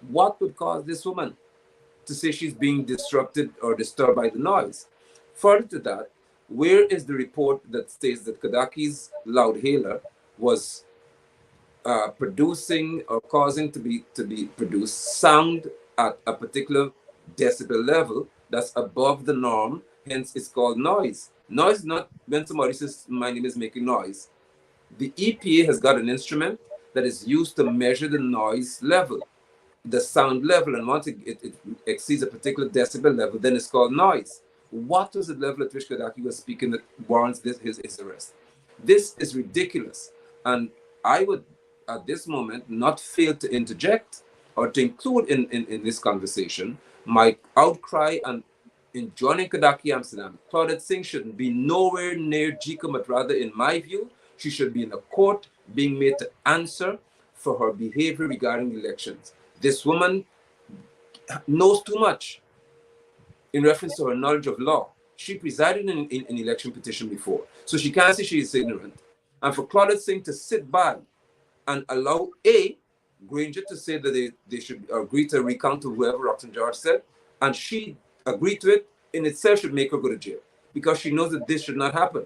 what would cause this woman to say she's being disrupted or disturbed by the noise. Further to that, where is the report that states that Kadaki's loudhailer was producing or causing to be produced sound at a particular decibel level that's above the norm, hence it's called noise. Noise is not when somebody says my name is making noise. The EPA has got an instrument that is used to measure the noise level, the sound level, and once it exceeds a particular decibel level, then it's called noise. What was the level at which Kadaki was speaking that warrants his arrest? This is ridiculous. And I would, at this moment, not fail to interject or to include in this conversation my outcry and in joining Kadaki Amsterdam. Claudette Singh shouldn't be nowhere near GECOM, but rather, in my view, she should be in a court being made to answer for her behavior regarding elections. This woman knows too much in reference to her knowledge of law. She presided in an election petition before, so she can't say she is ignorant. And for Claudette Singh to sit by and allow Granger to say that they should agree to recount to whoever Roxanne George said, and she agreed to it, in itself should make her go to jail, because she knows that this should not happen.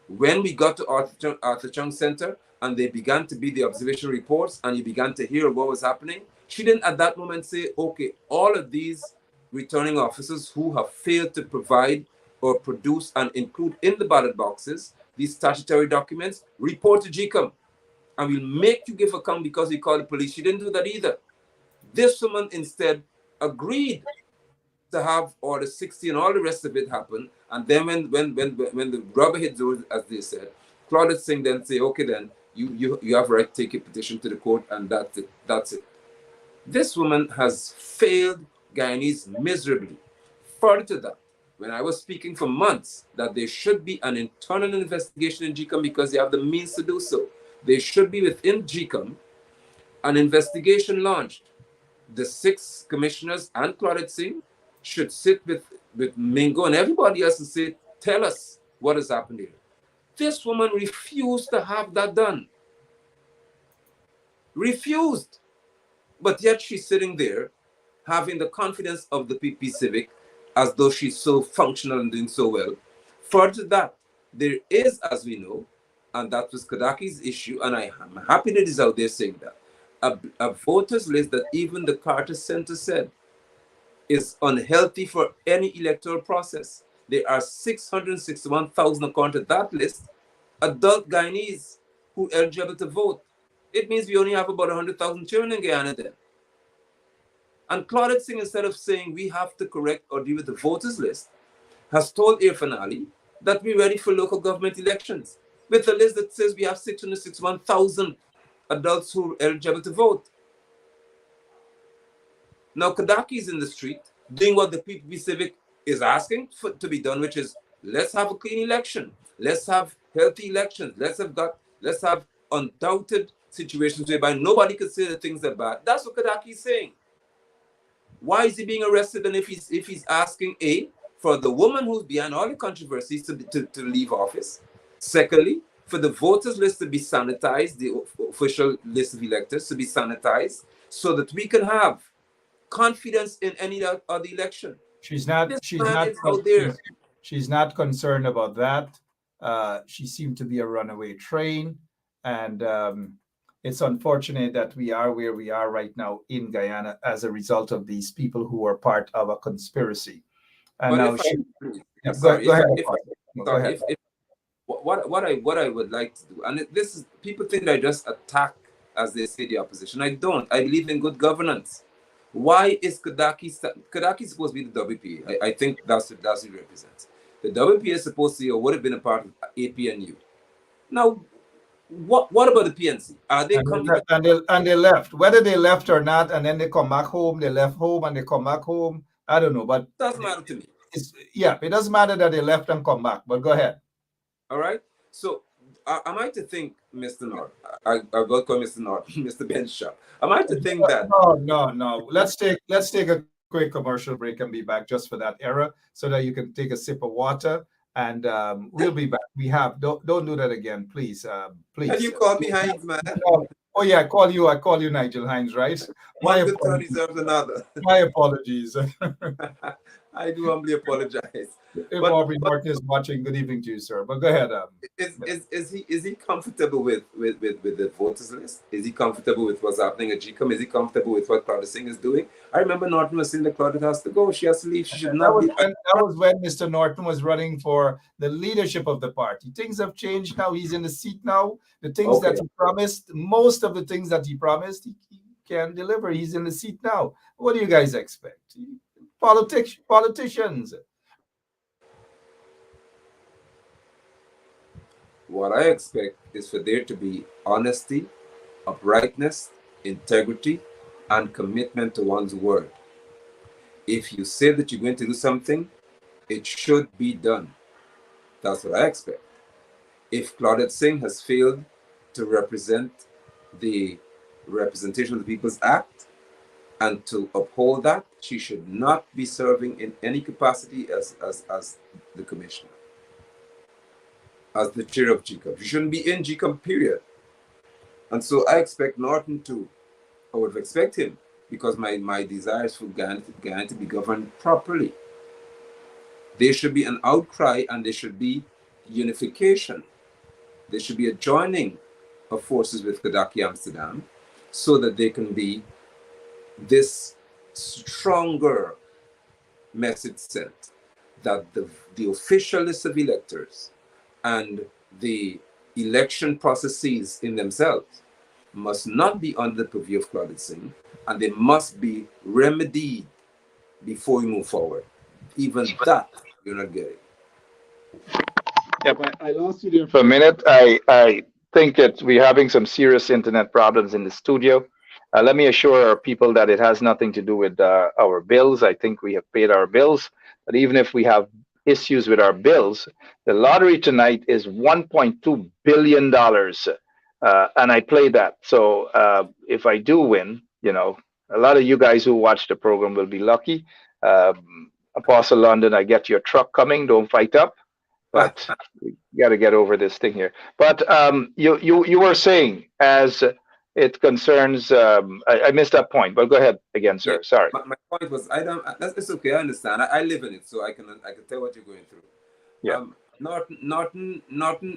When we got to Arthur Chung Center and they began to be the observation reports and you began to hear what was happening, she didn't at that moment say, okay, all of these returning officers who have failed to provide or produce and include in the ballot boxes these statutory documents, report to GECOM, and we'll make you give account because we call the police. She didn't do that either. This woman instead agreed to have Order 60 and all the rest of it happen. And then when the rubber hits the road, as they said, Claudette Singh then say, okay, then you have a right to take a petition to the court, and that's it. That's it. This woman has failed Guyanese miserably. Further to that, when I was speaking for months that there should be an internal investigation in GECOM because they have the means to do so, there should be within GECOM an investigation launched. The 6 commissioners and Claudette Singh should sit with Mingo and everybody else and say, tell us what has happened here. This woman refused to have that done. Refused. But yet she's sitting there having the confidence of the PP Civic as though she's so functional and doing so well. Further to that, there is, as we know, and that was Kadaki's issue, and I am happy that it is out there saying that, a voters list that even the Carter Center said is unhealthy for any electoral process. There are 661,000, according to that list, adult Guyanese who are eligible to vote. It means we only have about 100,000 children in Guyana then. And Claudette Singh, instead of saying we have to correct or deal with the voters list, has told Irfan Ali that we're ready for local government elections with a list that says we have 661,000 adults who are eligible to vote. Now, Kadaki is in the street doing what the PPP Civic is asking to be done, which is let's have a clean election. Let's have healthy elections. Let's have undoubted situations whereby nobody could say that things are bad. That's what Kadaki is saying. Why is he being arrested? And if he's asking for the woman who's behind all the controversies to leave office. Secondly, for the voters list to be sanitized, the official list of electors to be sanitized, so that we can have confidence in any other election. She's not concerned about that. She seemed to be a runaway train, and it's unfortunate that we are where we are right now in Guyana as a result of these people who are part of a conspiracy. And now go ahead. What I would like to do, and this is, people think I just attack, as they say, the opposition. I don't. I believe in good governance. Why is Kadaki supposed to be the WPA? I think that's what it represents. The WPA is supposed to be, or would have been, a part of APNU. Now, what about the PNC? Are they coming? And they left. Whether they left or not, and then they come back home, they left home and they come back home. I don't know, but it doesn't matter to me. It doesn't matter that they left and come back, but go ahead. All right. So am I to think, Mr. North, I will call Mr. North, Mr. Benshaw, am I to think that? No. Let's take a quick commercial break and be back just for that era, so that you can take a sip of water, and we'll be back. Don't do that again, please. Please. And you call me Hines, man. Oh yeah, I call you Nigel Hines, right? One good turn deserves another. My apologies. I do humbly apologize. If But Aubrey Norton is watching, good evening to you, sir. But go ahead. is he comfortable with the voters list? Is he comfortable with what's happening at GECOM? Is he comfortable with what Claudette Singh is doing? I remember Norton was saying that Claudette has to go. She has to leave. She should not be. That was when Mr. Norton was running for the leadership of the party. Things have changed now. He's in the seat now. The things that he promised, most of the things that he promised, he can deliver. He's in the seat now. What do you guys expect? Politicians. What I expect is for there to be honesty, uprightness, integrity, and commitment to one's word. If you say that you're going to do something, it should be done. That's what I expect. If Claudette Singh has failed to represent the Representation of the People's Act and to uphold that, she should not be serving in any capacity as the commissioner, as the chair of GECOM. She shouldn't be in GECOM, period. And so I expect Norton to, I would expect him, because my desire is for Guyana to be governed properly. There should be an outcry and there should be unification. There should be a joining of forces with Kadaki Amsterdam so that there can be this stronger message sent that the official list of electors and the election processes in themselves must not be under the purview of Claudette Singh, and they must be remedied before we move forward. Even that you're not getting. Yeah, but I lost you there for a minute. I think that we're having some serious internet problems in the studio. Let me assure our people that it has nothing to do with our bills. I think we have paid our bills. But even if we have issues with our bills, the lottery tonight is $1.2 billion. And I play that. So if I do win, you know, a lot of you guys who watch the program will be lucky. Apostle London, I get your truck coming. Don't fight up. But we got to get over this thing here. But you were saying, as it concerns, I missed that point. But go ahead again, sir. Yeah, Sorry. my point was, it's okay. I understand. I live in it, so I can tell what you're going through. Yeah. Norton,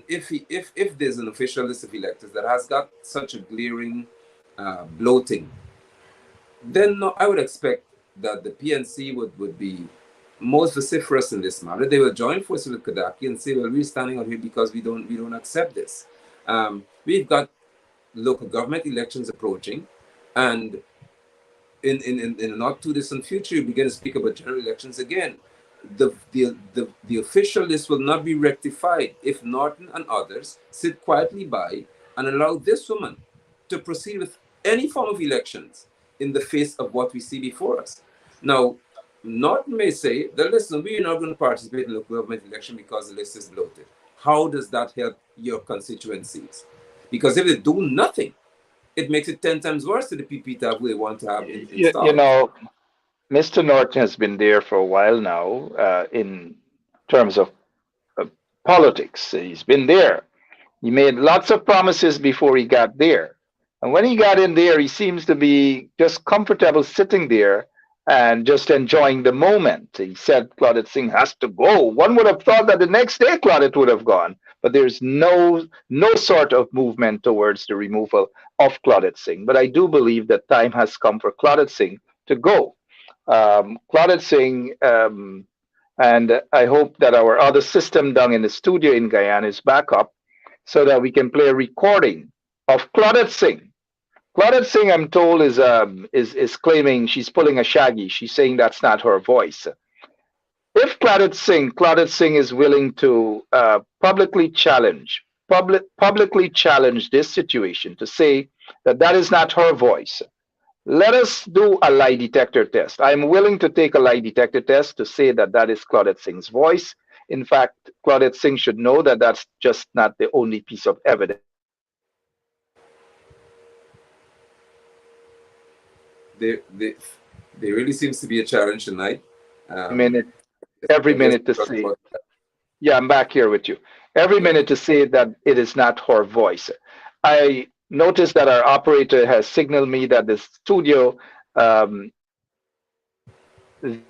if there's an official list of electors that has got such a glaring bloating, then I would expect that the PNC would be most vociferous in this matter. They will join forces with Kadaki and say, well, we're standing out here because we don't accept this. We've got local government elections approaching, and in a not too distant future, you begin to speak about general elections again. The official list will not be rectified if Norton and others sit quietly by and allow this woman to proceed with any form of elections in the face of what we see before us. Now, Norton may say that, listen, we're not going to participate in the local government election because the list is bloated. How does that help your constituencies? Because if they do nothing, it makes it 10 times worse to the PP tab they want to have installed. You know, Mr. Norton has been there for a while now in terms of politics. He's been there. He made lots of promises before he got there. And when he got in there, he seems to be just comfortable sitting there and just enjoying the moment. He said Claudette Singh has to go. One would have thought that the next day Claudette would have gone, but there's no sort of movement towards the removal of Claudette Singh. But I do believe that time has come for Claudette Singh to go. Claudette Singh, and I hope that our other system down in the studio in Guyana is back up so that we can play a recording of Claudette Singh. Claudette Singh, I'm told, is claiming she's pulling a Shaggy. She's saying that's not her voice. If Claudette Singh is willing to publicly challenge this situation to say that is not her voice, let us do a lie detector test. I'm willing to take a lie detector test to say that is Claudette Singh's voice. In fact, Claudette Singh should know that that's just not the only piece of evidence. There really seems to be a challenge tonight. Every minute to say, yeah, I'm back here with you. Every minute to say that it is not her voice. I noticed that our operator has signaled me that the studio,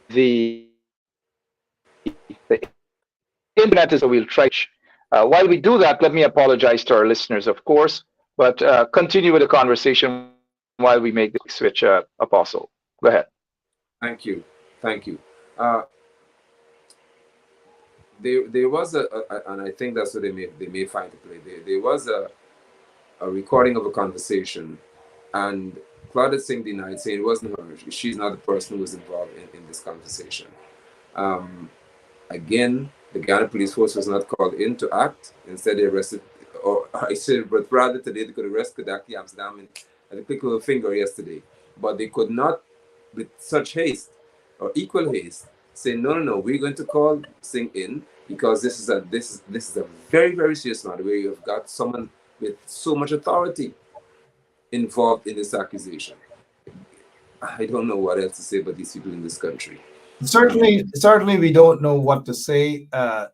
the the internet is a real treasure. While we do that, let me apologize to our listeners, of course, but continue with the conversation while we make the switch, Apostle. Go ahead. Thank you. Thank you. Uh, there was and I think that's what they may find to play. There was a recording of a conversation, and Claudette Singh denied, saying it wasn't her. She's not the person who was involved in this conversation. Again, the Ghana police force was not called in to act. Instead, they arrested, or I said, but rather today they could arrest Kadaki Amsterdam at the click of a finger yesterday. But they could not, with such haste or equal haste, say no, we're going to call Singh in because this is a very, very serious matter where you've got someone with so much authority involved in this accusation. I don't know what else to say about these people in this country. Certainly, we don't know what to say.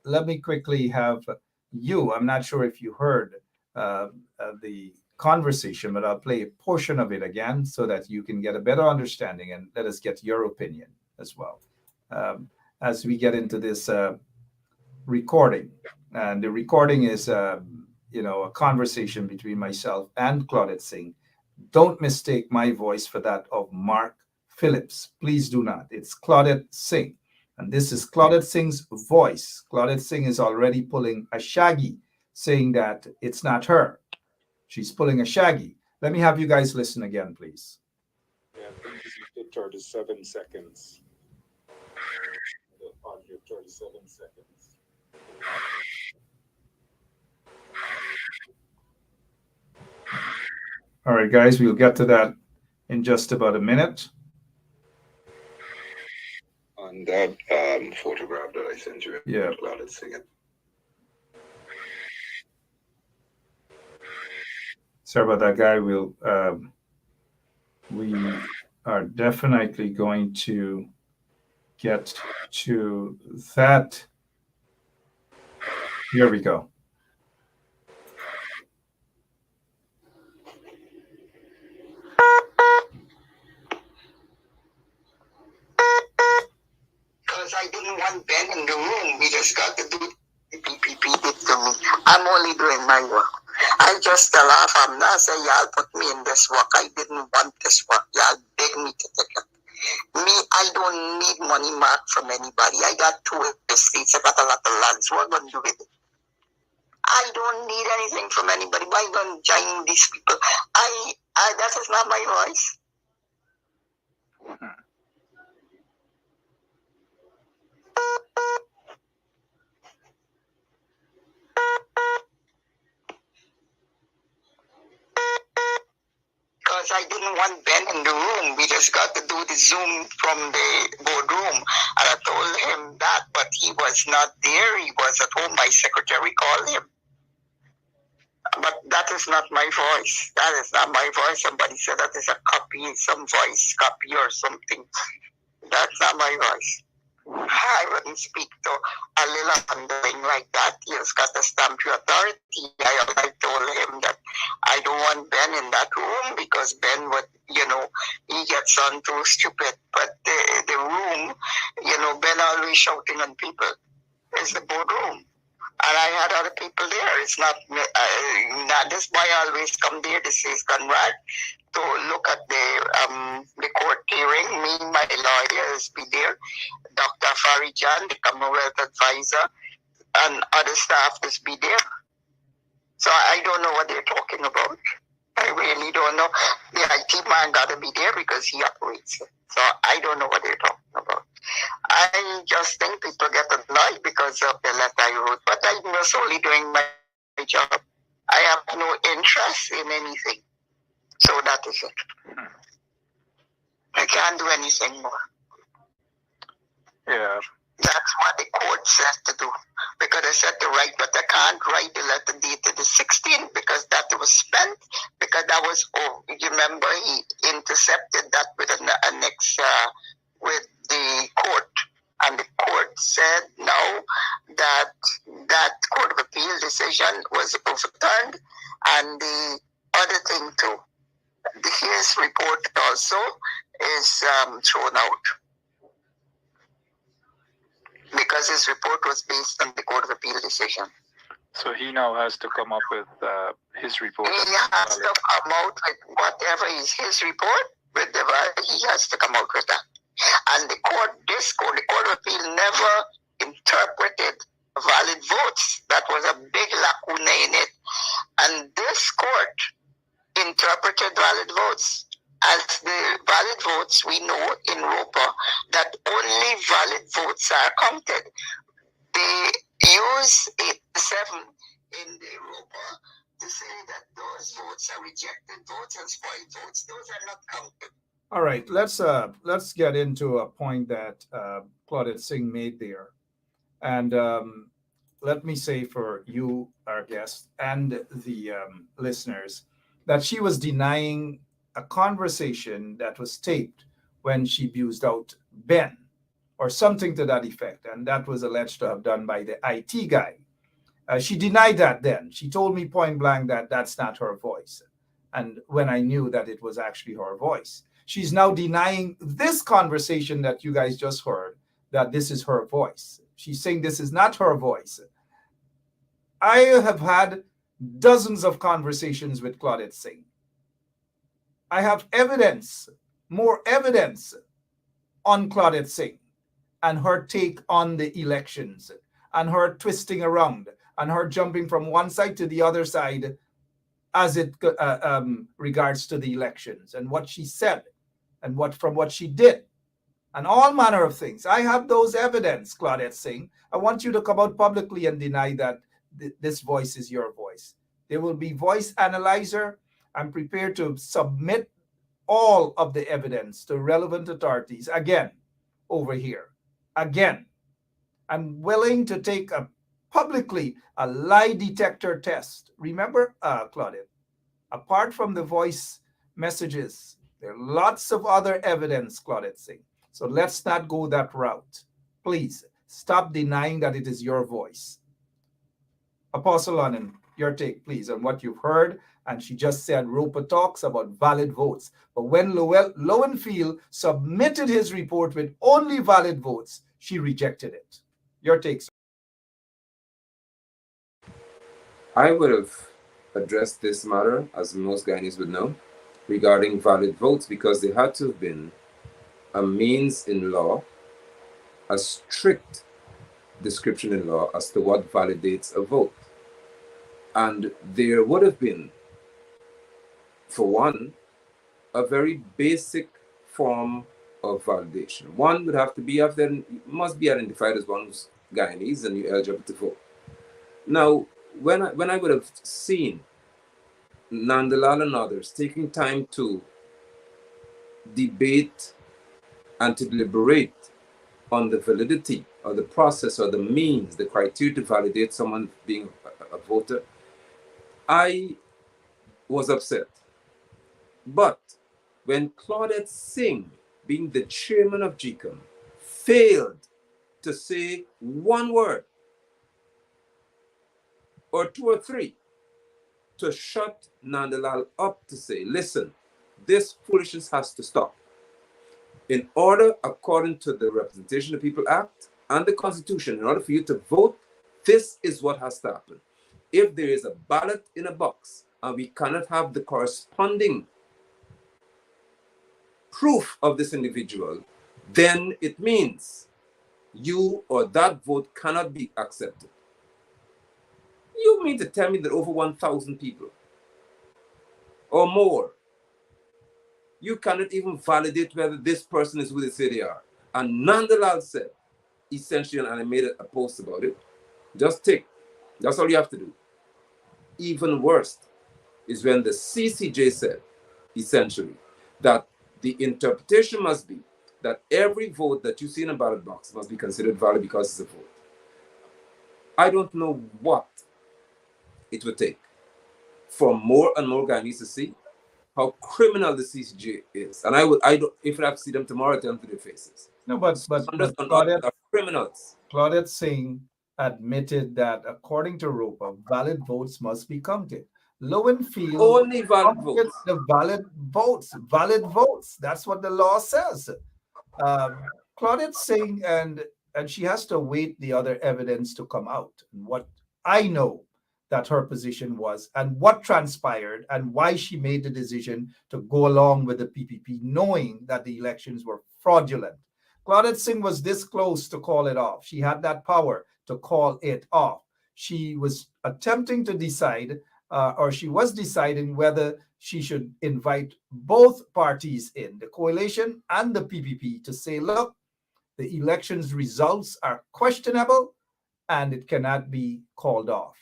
Let me quickly have you. I'm not sure if you heard the conversation, but I'll play a portion of it again so that you can get a better understanding and let us get your opinion as well. As we get into this recording, and the recording is, a conversation between myself and Claudette Singh. Don't mistake my voice for that of Mark Phillips. Please do not. It's Claudette Singh. And this is Claudette Singh's voice. Claudette Singh is already pulling a shaggy, saying that it's not her. She's pulling a shaggy. Let me have you guys listen again, please. Yeah, this is 37 seconds. On your 37 seconds. All right, guys, we'll get to that in just about a minute. On that photograph that I sent you, yeah, Claudette Singh. Sorry about that, guy. We are definitely going to get to that. Here we go. Because I didn't want Ben in the room. We just got to do PPP did to me. I'm only doing my work. I just laugh. I'm not saying y'all put me in this work. I didn't want this work. Y'all beg me to take it. Me, I don't need money mark from anybody. I got 2 estates. I got a lot of lands. What am I going to do with it? I don't need anything from anybody. Why don't join these people? That is not my voice. Because I didn't want Ben in the room. We just got to do the Zoom from the boardroom. And I told him that, but he was not there. He was at home. My secretary called him. But that is not my voice. That is not my voice. Somebody said that is a copy, some voice copy or something. That's not my voice. I wouldn't speak to a little underling like that. He's got to stamp your authority. I told him that I don't want Ben in that room because Ben would, he gets on too stupid. But the room, Ben always shouting on people. It's the boardroom. And I had other people there. It's not this boy always come there. This is Conrad to look at the court hearing. Me, my lawyers be there. Dr. Farijan, the Commonwealth advisor, and other staff just be there. So I don't know what they're talking about. I really don't know. The IT man got to be there because he operates it. So I don't know what they're talking about. I just think people get annoyed because of the letter I wrote, but I'm just only doing my job. I have no interest in anything. So that is it. I can't do anything more. Yeah. That's what the court said to do. Because I said to write, but I can't write the letter dated the 16th because that was spent. Because that was, you remember, he intercepted that with an annex with the court. And the court said no, that Court of Appeal decision was overturned. And the other thing too, his report also is thrown out. because his report was based on the Court of Appeal decision. So he now has to come up with his report. He has to come out with whatever is his report. He has to come out with that. And the Court of Appeal never interpreted valid votes. That was a big lacuna in it. And this court interpreted valid votes. As the valid votes, we know in ROPA that only valid votes are counted. They use 87 in the ROPA to say that those votes are rejected votes and spoiled votes. Those are not counted. All right, let's get into a point that Claudette Singh made there. And let me say for you, our guest, and the listeners, that she was denying a conversation that was taped when she abused out Ben, or something to that effect. And that was alleged to have done by the IT guy. She denied that then. She told me point blank that that's not her voice. And when I knew that it was actually her voice, she's now denying this conversation that you guys just heard, that this is her voice. She's saying this is not her voice. I have had dozens of conversations with Claudette Singh. I have evidence, more evidence on Claudette Singh and her take on the elections and her twisting around and her jumping from one side to the other side as it regards to the elections and what she said and what she did and all manner of things. I have those evidence, Claudette Singh. I want you to come out publicly and deny that this voice is your voice. There will be voice analyzer. I'm prepared to submit all of the evidence to relevant authorities again over here. Again, I'm willing to take publicly a lie detector test. Remember, Claudette, apart from the voice messages, there are lots of other evidence, Claudette Singh. So let's not go that route. Please stop denying that it is your voice. Apostle Lennon, your take, please, on what you've heard. And she just said Roper talks about valid votes. But when Lowenfield submitted his report with only valid votes, she rejected it. Your take, sir. I would have addressed this matter, as most Guyanese would know, regarding valid votes, because there had to have been a means in law, a strict description in law as to what validates a vote. And there would have been, for one, a very basic form of validation. One would have to be, must be identified as one who's Guyanese and you're eligible to vote. Now, when I would have seen Nandalal and others taking time to debate and to deliberate on the validity or the process or the means, the criteria to validate someone being a voter, I was upset. But when Claudette Singh, being the chairman of GECOM, failed to say one word or two or three to shut Nandalal up to say, listen, this foolishness has to stop. In order, according to the Representation of People Act and the Constitution, in order for you to vote, this is what has to happen. If there is a ballot in a box and we cannot have the corresponding proof of this individual, then it means you or that vote cannot be accepted. You mean to tell me that over 1,000 people or more, you cannot even validate whether this person is who they say they are? And Nandalal said, essentially, and I made a post about it, just tick. That's all you have to do. Even worse is when the CCJ said, essentially, that the interpretation must be that every vote that you see in a ballot box must be considered valid because it's a vote. I don't know what it would take for more and more Guyanese to see how criminal the CCJ is. And if I have to see them tomorrow, I'll tell them to their faces. No, but Claudette, are criminals. Claudette Singh admitted that according to ROPA, valid votes must be counted. Lowenfield Only valid votes. The valid votes. That's what the law says. Claudette Singh and and she has to await the other evidence to come out. And what I know that her position was, and what transpired, and why she made the decision to go along with the PPP, knowing that the elections were fraudulent. Claudette Singh was this close to call it off. She had that power to call it off. She was attempting to decide, or she was deciding whether she should invite both parties in, the coalition and the PPP, to say, look, the election's results are questionable and it cannot be called off.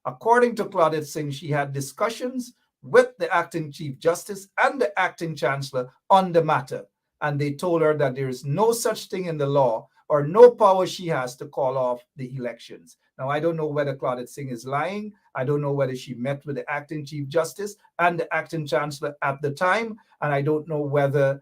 According to Claudette Singh, she had discussions with the acting Chief Justice and the acting Chancellor on the matter. And they told her that there is no such thing in the law or no power she has to call off the elections. Now, I don't know whether Claudette Singh is lying. I don't know whether she met with the acting Chief Justice and the acting Chancellor at the time. And I don't know whether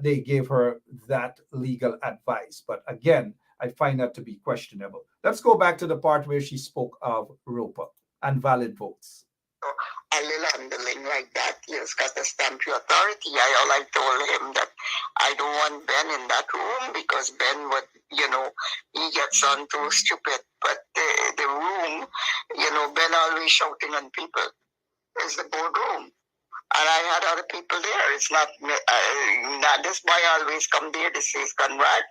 they gave her that legal advice. But again, I find that to be questionable. Let's go back to the part where she spoke of ROPA and valid votes. A little handling like that, he's got to stamp your authority. I told him that I don't want Ben in that room because Ben would, he gets on too stupid. But the room, Ben always shouting on people is the boardroom. And I had other people there. It's not this boy always come there. This is Conrad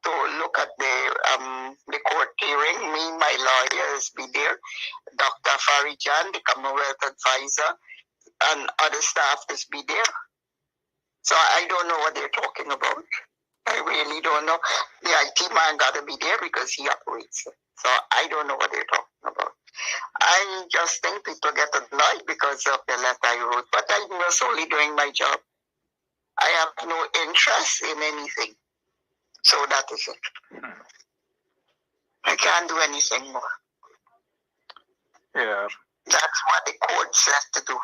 to look at the court hearing. Me, my lawyers be there. Dr. Farijan, the Commonwealth advisor, and other staff just be there. So I don't know what they're talking about. I really don't know. The IT man got to be there because he operates it. So I don't know what they're talking about. I just think people get annoyed because of the letter I wrote, but I was only doing my job. I have no interest in anything. So that is it. I can't do anything more. Yeah. That's what the court said to do.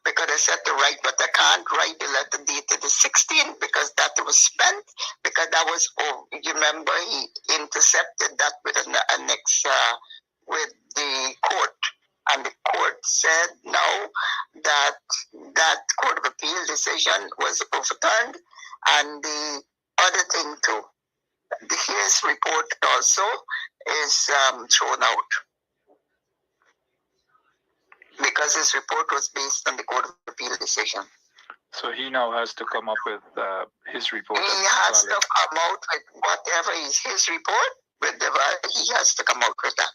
Because I said to write, but I can't write the letter dated the 16th because that was spent. Because that was, you remember, he intercepted that with an annex with the court. And the court said no, that Court of Appeal decision was overturned. And the other thing too, his report also is thrown out. Because his report was based on the Court of Appeal decision. So he now has to come up with his report. He has to come out with whatever is his report. He has to come out with that.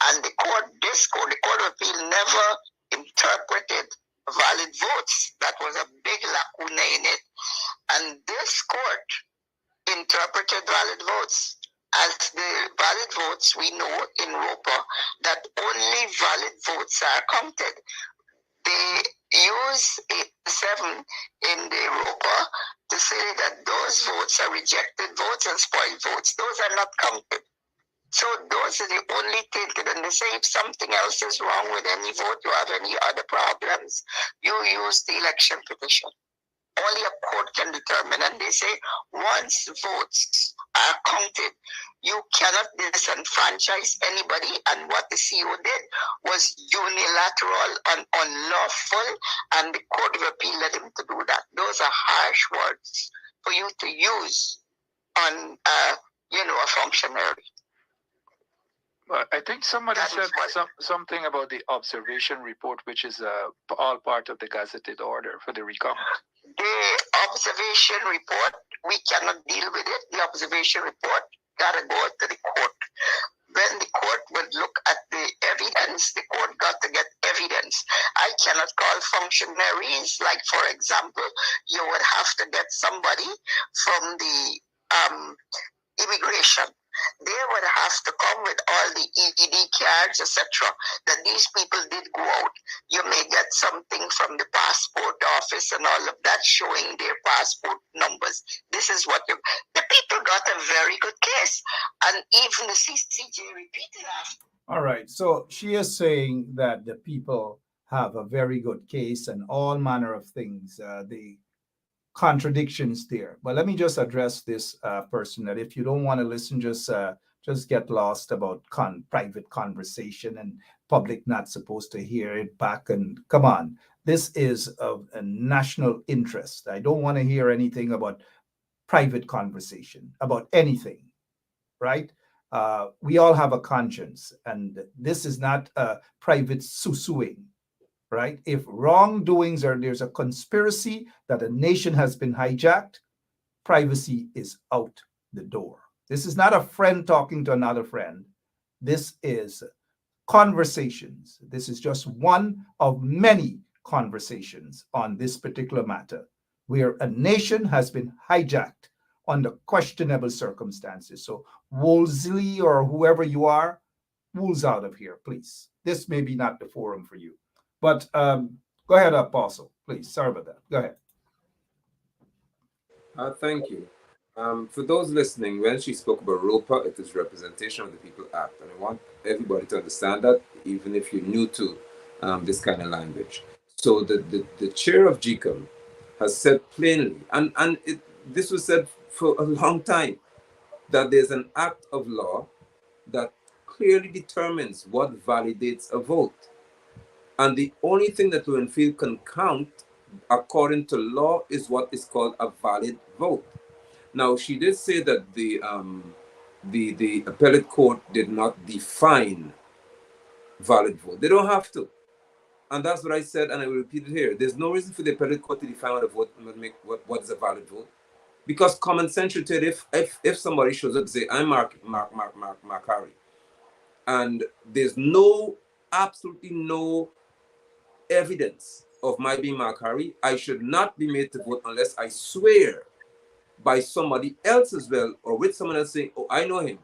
And the Court of Appeal never interpreted valid votes. That was a big lacuna in it. And this court interpreted valid votes. As the valid votes, we know in ROPA that only valid votes are counted. They use 7 in the ROPA to say that those votes are rejected votes and spoiled votes. Those are not counted. So those are the only taken. And they say if something else is wrong with any vote, you have any other problems, you use the election petition. Only a court can determine. And they say once votes are counted, you cannot disenfranchise anybody. And what the CEO did was unilateral and unlawful, and the Court of Appeal let him to do that. Those are harsh words for you to use on, a functionary. But I think somebody said something about the observation report, which is all part of the gazetted order for the recount. The observation report, we cannot deal with it. The observation report gotta go to the court. When the court would look at the evidence, the court got to get evidence. I cannot call functionaries, like for example, you would have to get somebody from the immigration. They would have to come with all the EED cards, etc. That these people did go out. You may get something from the passport office and all of that showing their passport numbers. This is what the people got a very good case. And even the CCJ repeated after. All right. So she is saying that the people have a very good case and all manner of things. The contradictions there. But let me just address this person that if you don't want to listen, just get lost about private conversation and public not supposed to hear it back. And come on, this is of a national interest. I don't want to hear anything about private conversation about anything. right? We all have a conscience, and this is not a private suing, right? If wrongdoings or there's a conspiracy that a nation has been hijacked, privacy is out the door. This is not a friend talking to another friend. This is conversations. This is just one of many conversations on this particular matter, where a nation has been hijacked under questionable circumstances. So, Wolseley or whoever you are, wool's out of here, please. This may be not the forum for you. But go ahead, Apostle, please. Sorry about that. Go ahead. Thank you. For those listening, when she spoke about ROPA, it is Representation of the People Act. And I want everybody to understand that, even if you're new to this kind of language. So the chair of GECOM has said plainly, and this was said for a long time, that there's an act of law that clearly determines what validates a vote. And the only thing that Lowenfield can count, according to law, is what is called a valid vote. Now, she did say that the appellate court did not define valid vote. They don't have to. And that's what I said, and I will repeat it here. There's no reason for the appellate court to define what is a valid vote. Because common sense should tell if somebody shows up and say, I'm Mark Harry, and there's absolutely no evidence of my being Mark Harry, I should not be made to vote unless I swear by somebody else as well, or with someone else saying, oh, I know him.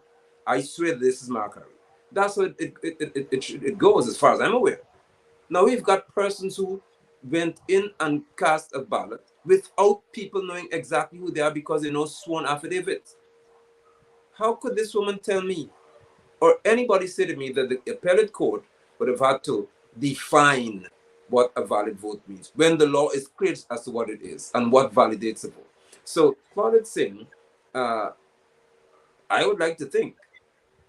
I swear this is Mark Harry. That's what it goes as far as I'm aware. Now we've got persons who went in and cast a ballot without people knowing exactly who they are because they know sworn affidavits. How could this woman tell me, or anybody say to me, that the appellate court would have had to define what a valid vote means when the law is clear as to what it is and what validates a vote? So Claudette Singh, I would like to think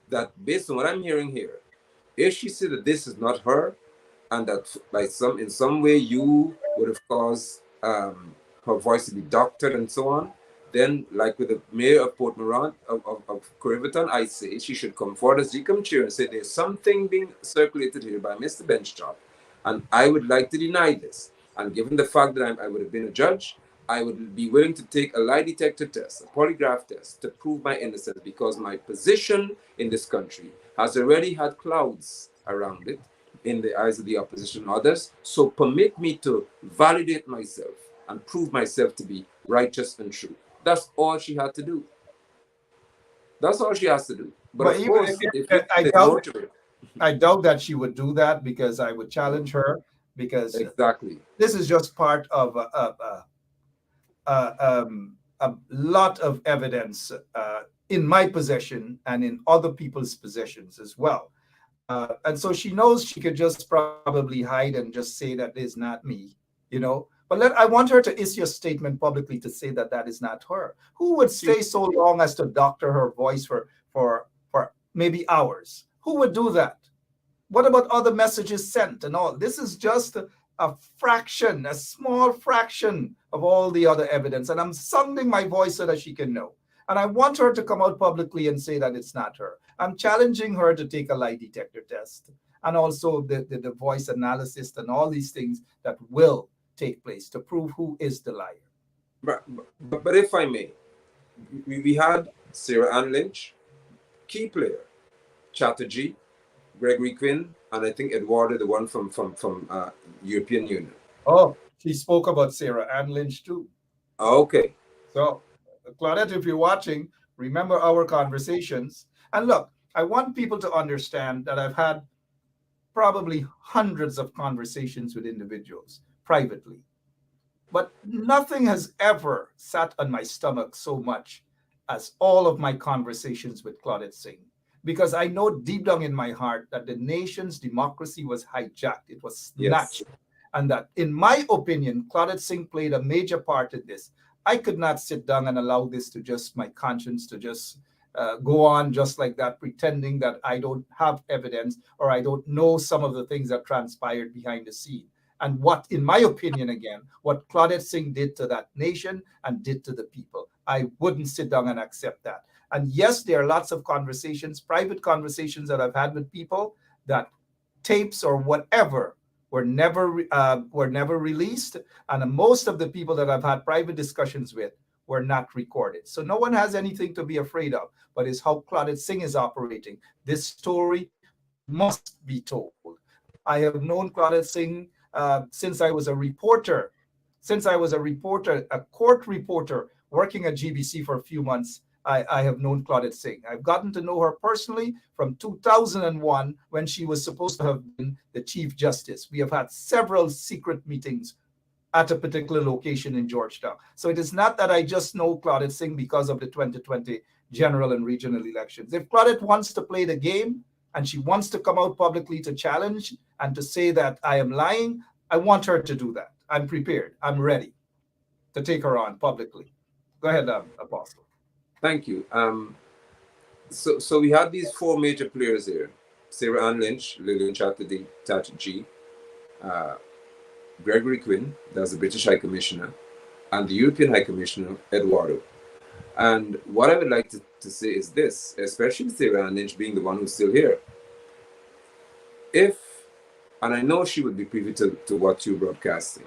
that based on what I'm hearing here, if she said that this is not her, and that in some way you would have caused her voice to be doctored and so on, then like with the mayor of Port Morant, of Corriverton, I say she should come forward as GECOM chair and say there's something being circulated here by Mr. Benchtop, and I would like to deny this. And given the fact that I would have been a judge, I would be willing to take a lie detector test, a polygraph test, to prove my innocence, because my position in this country has already had clouds around it in the eyes of the opposition and others. So permit me to validate myself and prove myself to be righteous and true. That's all she had to do. That's all she has to do. But of course, I doubt that she would do that, because I would challenge her, because exactly this is just part of a lot of evidence in my possession and in other people's possessions as well. And so she knows she could just probably hide and just say that is not me, But I want her to issue a statement publicly to say that that is not her. Who would stay so long as to doctor her voice for maybe hours? Who would do that? What about other messages sent and all? This is just a fraction, a small fraction of all the other evidence. And I'm sounding my voice so that she can know. And I want her to come out publicly and say that it's not her. I'm challenging her to take a lie detector test, and also the voice analysis and all these things that will take place to prove who is the liar. But if I may, we had Sarah Ann Lynch, key player, Chatterjee, Gregory Quinn, and I think Eduardo, the one from European Union. Oh, she spoke about Sarah Ann Lynch too. Okay. So, Claudette, if you're watching, remember our conversations. And look, I want people to understand that I've had probably hundreds of conversations with individuals privately, but nothing has ever sat on my stomach so much as all of my conversations with Claudette Singh, because I know deep down in my heart that the nation's democracy was hijacked, it was snatched, yes. And that, in my opinion, Claudette Singh played a major part in this. I could not sit down and allow this to just, my conscience to just go on just like that, pretending that I don't have evidence or I don't know some of the things that transpired behind the scene. and what, in my opinion, again, what Claudette Singh did to that nation and did to the people. I wouldn't sit down and accept that. And yes, there are lots of conversations, private conversations that I've had with people that tapes or whatever were never released, and most of the people that I've had private discussions with were not recorded. So no one has anything to be afraid of, but it's how Claudette Singh is operating. This story must be told. I have known Claudette Singh since I was a reporter. Since I was a reporter, a court reporter working at GBC for a few months, I have known Claudette Singh. I've gotten to know her personally from 2001 when she was supposed to have been the Chief Justice. We have had several secret meetings at a particular location in Georgetown. So it is not that I just know Claudette Singh because of the 2020 general and regional elections. If Claudette wants to play the game and she wants to come out publicly to challenge and to say that I am lying, I want her to do that. I'm prepared. I'm ready to take her on publicly. Go ahead, Apostle. Thank you. So we had these four major players here: Sarah Ann Lynch, Lillian Chatterjee, Gregory Quinn, that's the British High Commissioner, and the European High Commissioner, Eduardo. And what I would like to say is this, especially Sarah Ann Lynch being the one who's still here. And I know she would be privy to what you're broadcasting,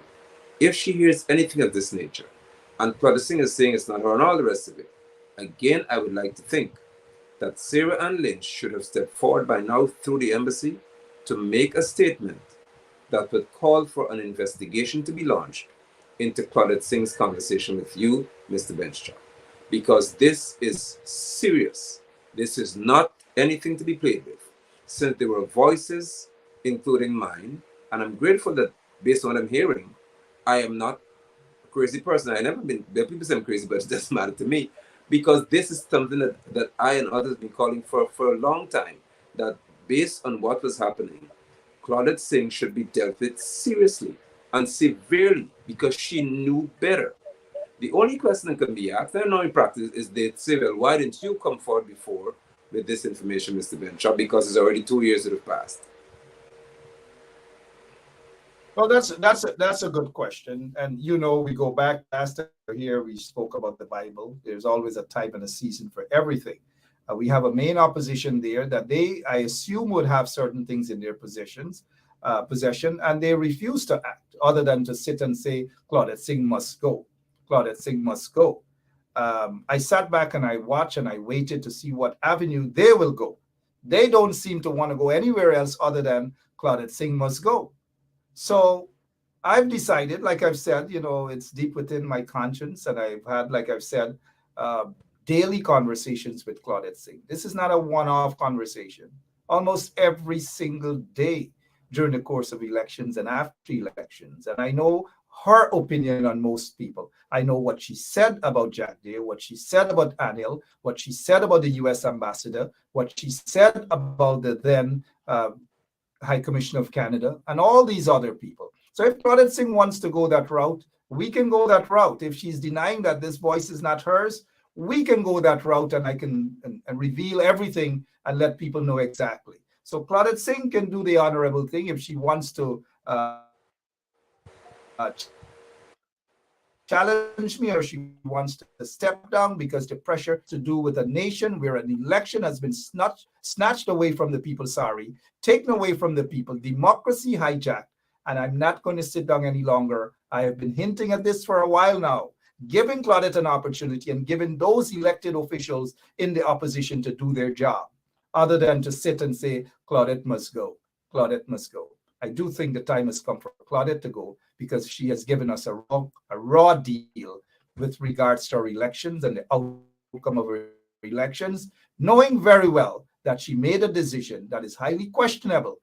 if she hears anything of this nature, and Claudette Singh is saying it's not her and all the rest of it, again, I would like to think that Sarah Ann Lynch should have stepped forward by now through the embassy to make a statement that would call for an investigation to be launched into Claudette Singh's conversation with you, Mr. Benchtrap. Because this is serious. This is not anything to be played with. Since there were voices, including mine, and I'm grateful that based on what I'm hearing, I am not a crazy person. I've never been, there are people say I'm crazy, but it doesn't matter to me. Because this is something that I and others have been calling for a long time, that based on what was happening, Claudette Singh should be dealt with seriously and severely because she knew better. The only question that can be asked, I know in practice, is they say, well, why didn't you come forward before with this information, Mr. Benchop? Because it's already 2 years that have passed. Well, that's a good question. And we go back last here, we spoke about the Bible. There's always a time and a season for everything. We have a main opposition there that I assume, would have certain things in their possession, and they refuse to act other than to sit and say, Claudette Singh must go. Claudette Singh must go. I sat back and I watched and I waited to see what avenue they will go. They don't seem to want to go anywhere else other than Claudette Singh must go. So I've decided, like I've said, it's deep within my conscience, and I've had, like I've said, daily conversations with Claudette Singh. This is not a one-off conversation. Almost every single day during the course of elections and after elections. And I know her opinion on most people. I know what she said about Jack Day, what she said about Anil, what she said about the U.S. ambassador, what she said about the then High Commissioner of Canada, and all these other people. So if Claudette Singh wants to go that route, we can go that route. If she's denying that this voice is not hers, we can go that route, and I can and reveal everything and let people know exactly. So Claudette Singh can do the honorable thing if she wants to challenge me, or she wants to step down because the pressure to do with a nation where an election has been snatched away from the people, taken away from the people, democracy hijacked. And I'm not going to sit down any longer. I have been hinting at this for a while now, giving Claudette an opportunity and giving those elected officials in the opposition to do their job, other than to sit and say, Claudette must go. Claudette must go. I do think the time has come for Claudette to go, because she has given us a raw deal with regards to our elections and the outcome of our elections, knowing very well that she made a decision that is highly questionable,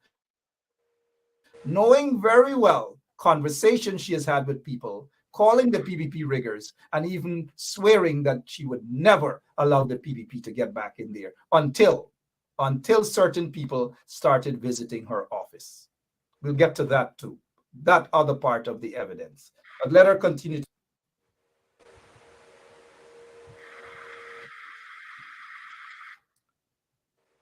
knowing very well conversations she has had with people, calling the PPP riggers, and even swearing that she would never allow the PPP to get back in there until certain people started visiting her office. We'll get to that too, that other part of the evidence. But let her continue.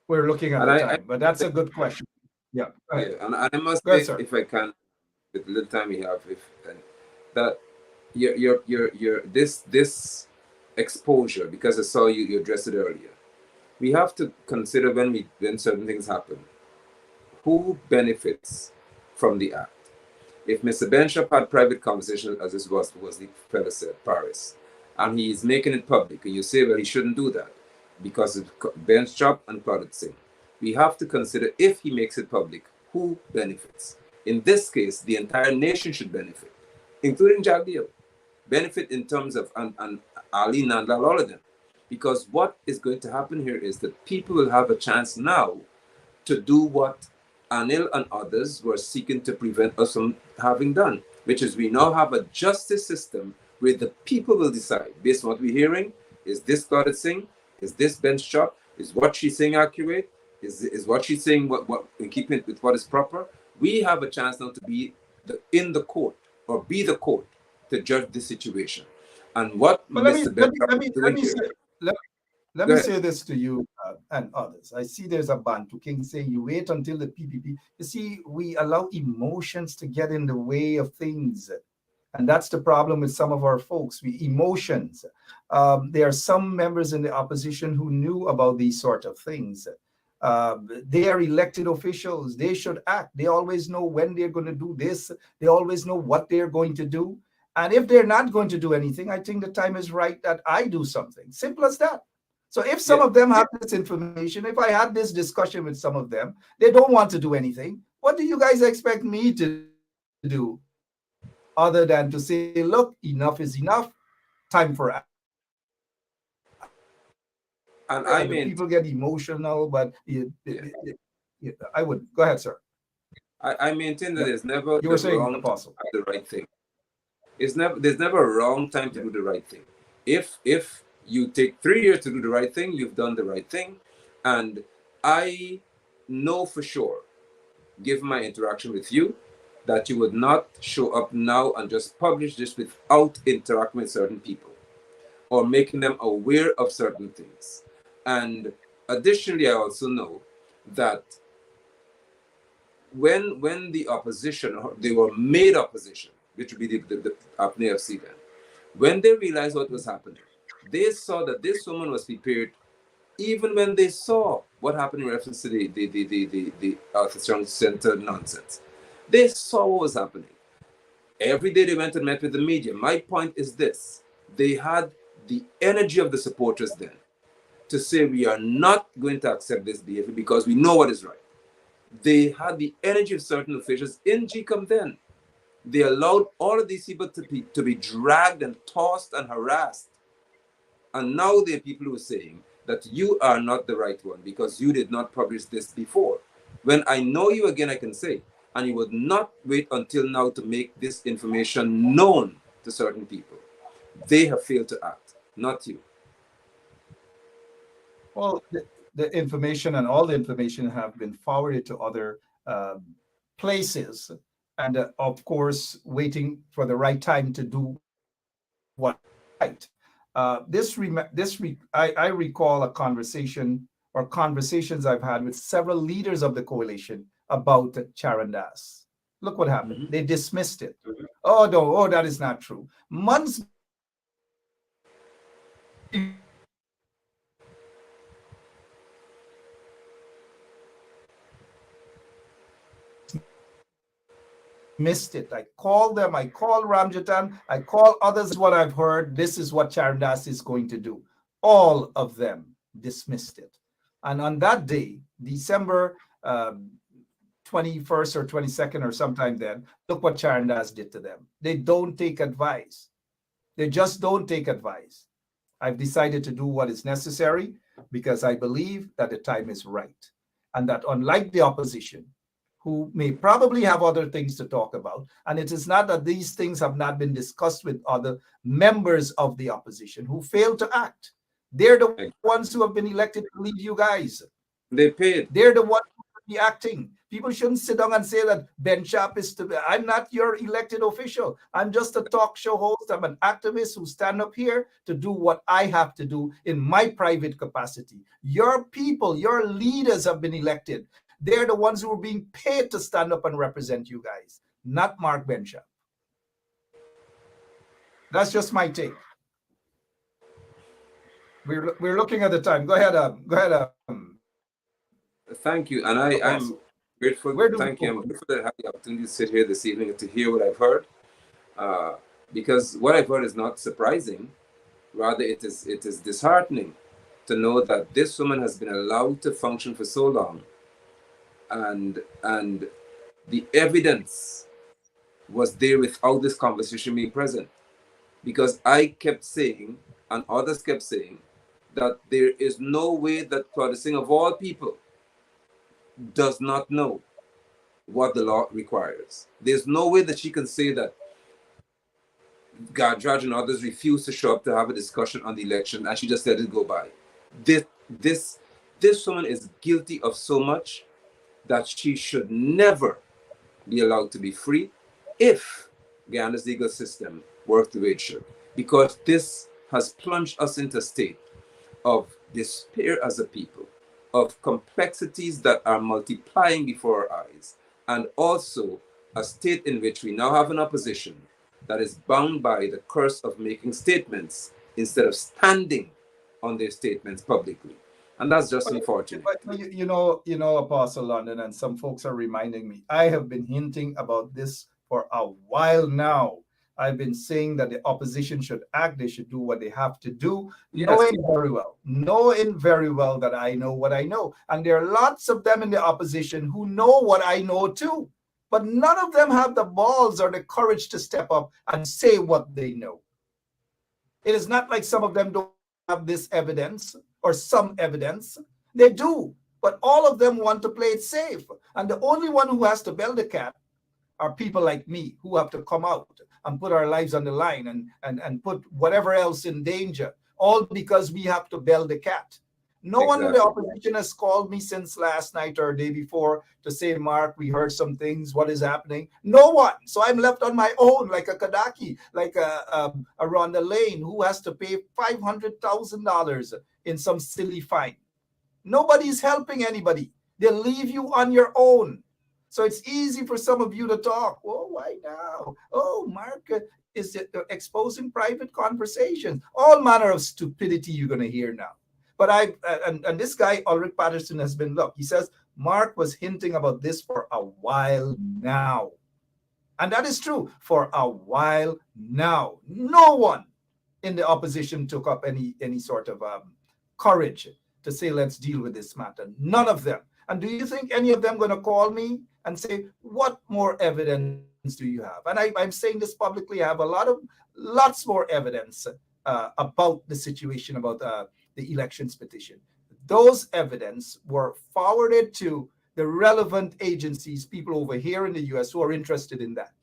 We're looking at the time, but that's a good question. Yeah. Yeah, and I must say, if I can, with the little time we have, if and that your this exposure, because I saw you address it earlier. We have to consider when certain things happen, who benefits from the act. If Mr. Benchop had private conversation, as this was the fellow said, Paris, and he's making it public, and you say, well, he shouldn't do that because of Benchop and Claudette Singh. We have to consider, if he makes it public, who benefits. In this case, the entire nation should benefit, including Jagdeo. Benefit in terms of, and Ali, Nandlal, all of them. Because what is going to happen here is that people will have a chance now to do what Anil and others were seeking to prevent us from having done, which is we now have a justice system where the people will decide, based on what we're hearing, is this Claudette Singh, is this Benchop, is what she's saying accurate, is what she's saying what in keeping with what is proper. We have a chance now to be in the court, or be the court, to judge the situation. And what Mr. Benchop is doing here. Let me say this to you and others. I see there's a Bantu King saying you wait until the PPP. You see, we allow emotions to get in the way of things. And that's the problem with some of our folks. Emotions. There are some members in the opposition who knew about these sort of things. They are elected officials. They should act. They always know when they're going to do this. They always know what they're going to do. And if they're not going to do anything, I think the time is right that I do something. Simple as that. So if some of them have this information, if I had this discussion with some of them, they don't want to do anything. What do you guys expect me to do other than to say, look, enough is enough, time for action? And I mean, people get emotional, but I would go ahead, sir. I maintain that there's never you were saying wrong Apostle. to do the right thing. There's never a wrong time to do the right thing. If you take 3 years to do the right thing, you've done the right thing. And I know for sure, given my interaction with you, that you would not show up now and just publish this without interacting with certain people or making them aware of certain things. And additionally, I also know that when the opposition, or they were made opposition, which would be the AFC then, when they realized what was happening, they saw that this woman was prepared, even when they saw what happened in reference to the Arthur Center nonsense. They saw what was happening. Every day they went and met with the media. My point is this: they had the energy of the supporters then to say, we are not going to accept this behavior because we know what is right. They had the energy of certain officials in GECOM then. They allowed all of these people to be dragged and tossed and harassed. And now there are people who are saying that you are not the right one because you did not publish this before. When I know you again, I can say, and you would not wait until now to make this information known to certain people. They have failed to act, not you. Well, the information and all the information have been forwarded to other places. And of course, waiting for the right time to do what right. I recall a conversation or conversations I've had with several leaders of the coalition about Charandas. Look what happened. They dismissed it. Oh, no, oh, that is not true. Months missed it. I called them, I called Ramjatan, I call others. What I've heard, this is what Charandas is going to do. All of them dismissed it. And on that day, December 21st or 22nd or sometime then, look what Charandas did to them. They don't take advice. They just don't take advice. I've decided to do what is necessary because I believe that the time is right. And that unlike the opposition, who may probably have other things to talk about, and it is not that these things have not been discussed with other members of the opposition who failed to act. They're the ones who have been elected to lead you guys. They paid. They're the ones who should be acting. People shouldn't sit down and say that Benchop is to be. I'm not your elected official. I'm just a talk show host. I'm an activist who stand up here to do what I have to do in my private capacity. Your people, your leaders have been elected. They're the ones who are being paid to stand up and represent you guys. not Mark Benchap. That's just my take. We're looking at the time. Go ahead. Go ahead. Thank you, and I'm Apostle. grateful. Where do we Thank you. I'm go? grateful that I have the opportunity to sit here this evening and to hear what I've heard, uh, because what I've heard is not surprising. Rather, it is disheartening to know that this woman has been allowed to function for so long, and the evidence was there without this conversation being present. Because I kept saying, and others kept saying, that there is no way that Claudette Singh, of all people, does not know what the law requires. There's no way that she can say that Gardraj and others refused to show up to have a discussion on the election and she just let it go by. This, this, this woman is guilty of so much that she should never be allowed to be free if Guyana's legal system worked the way it should. Because this has plunged us into a state of despair as a people, of complexities that are multiplying before our eyes, and also a state in which we now have an opposition that is bound by the curse of making statements instead of standing on their statements publicly. And that's just unfortunate. But you know, Apostle London, and some folks are reminding me. I have been hinting about this for a while now. I've been saying that the opposition should act, they should do what they have to do, Yes. knowing very well that I know what I know. And there are lots of them in the opposition who know what I know too. But none of them have the balls or the courage to step up and say what they know. It is not like some of them don't have this evidence or some evidence. They do, but all of them want to play it safe. And the only one who has to bell the cat are people like me who have to come out and put our lives on the line and put whatever else in danger, all because we have to bell the cat. No one in the opposition has called me since last night or day before to say, Mark, we heard some things. What is happening? No one. So I'm left on my own, like a Kadaki, like a Rhonda Lane, who has to pay $500,000 in some silly fine. Nobody's helping anybody. They'll leave you on your own. So it's easy for some of you to talk. Oh, why now? Oh, Mark is exposing private conversations. All manner of stupidity you're going to hear now. But and this guy, Ulrich Patterson, has been, look, he says, Mark was hinting about this for a while now. And that is true, for a while now. No one in the opposition took up any sort of courage to say, let's deal with this matter. None of them. And do you think any of them going to call me and say, what more evidence do you have? And I'm saying this publicly. I have lots more evidence about the situation, about the elections petition. Those evidence were forwarded to the relevant agencies, people over here in the US who are interested in that.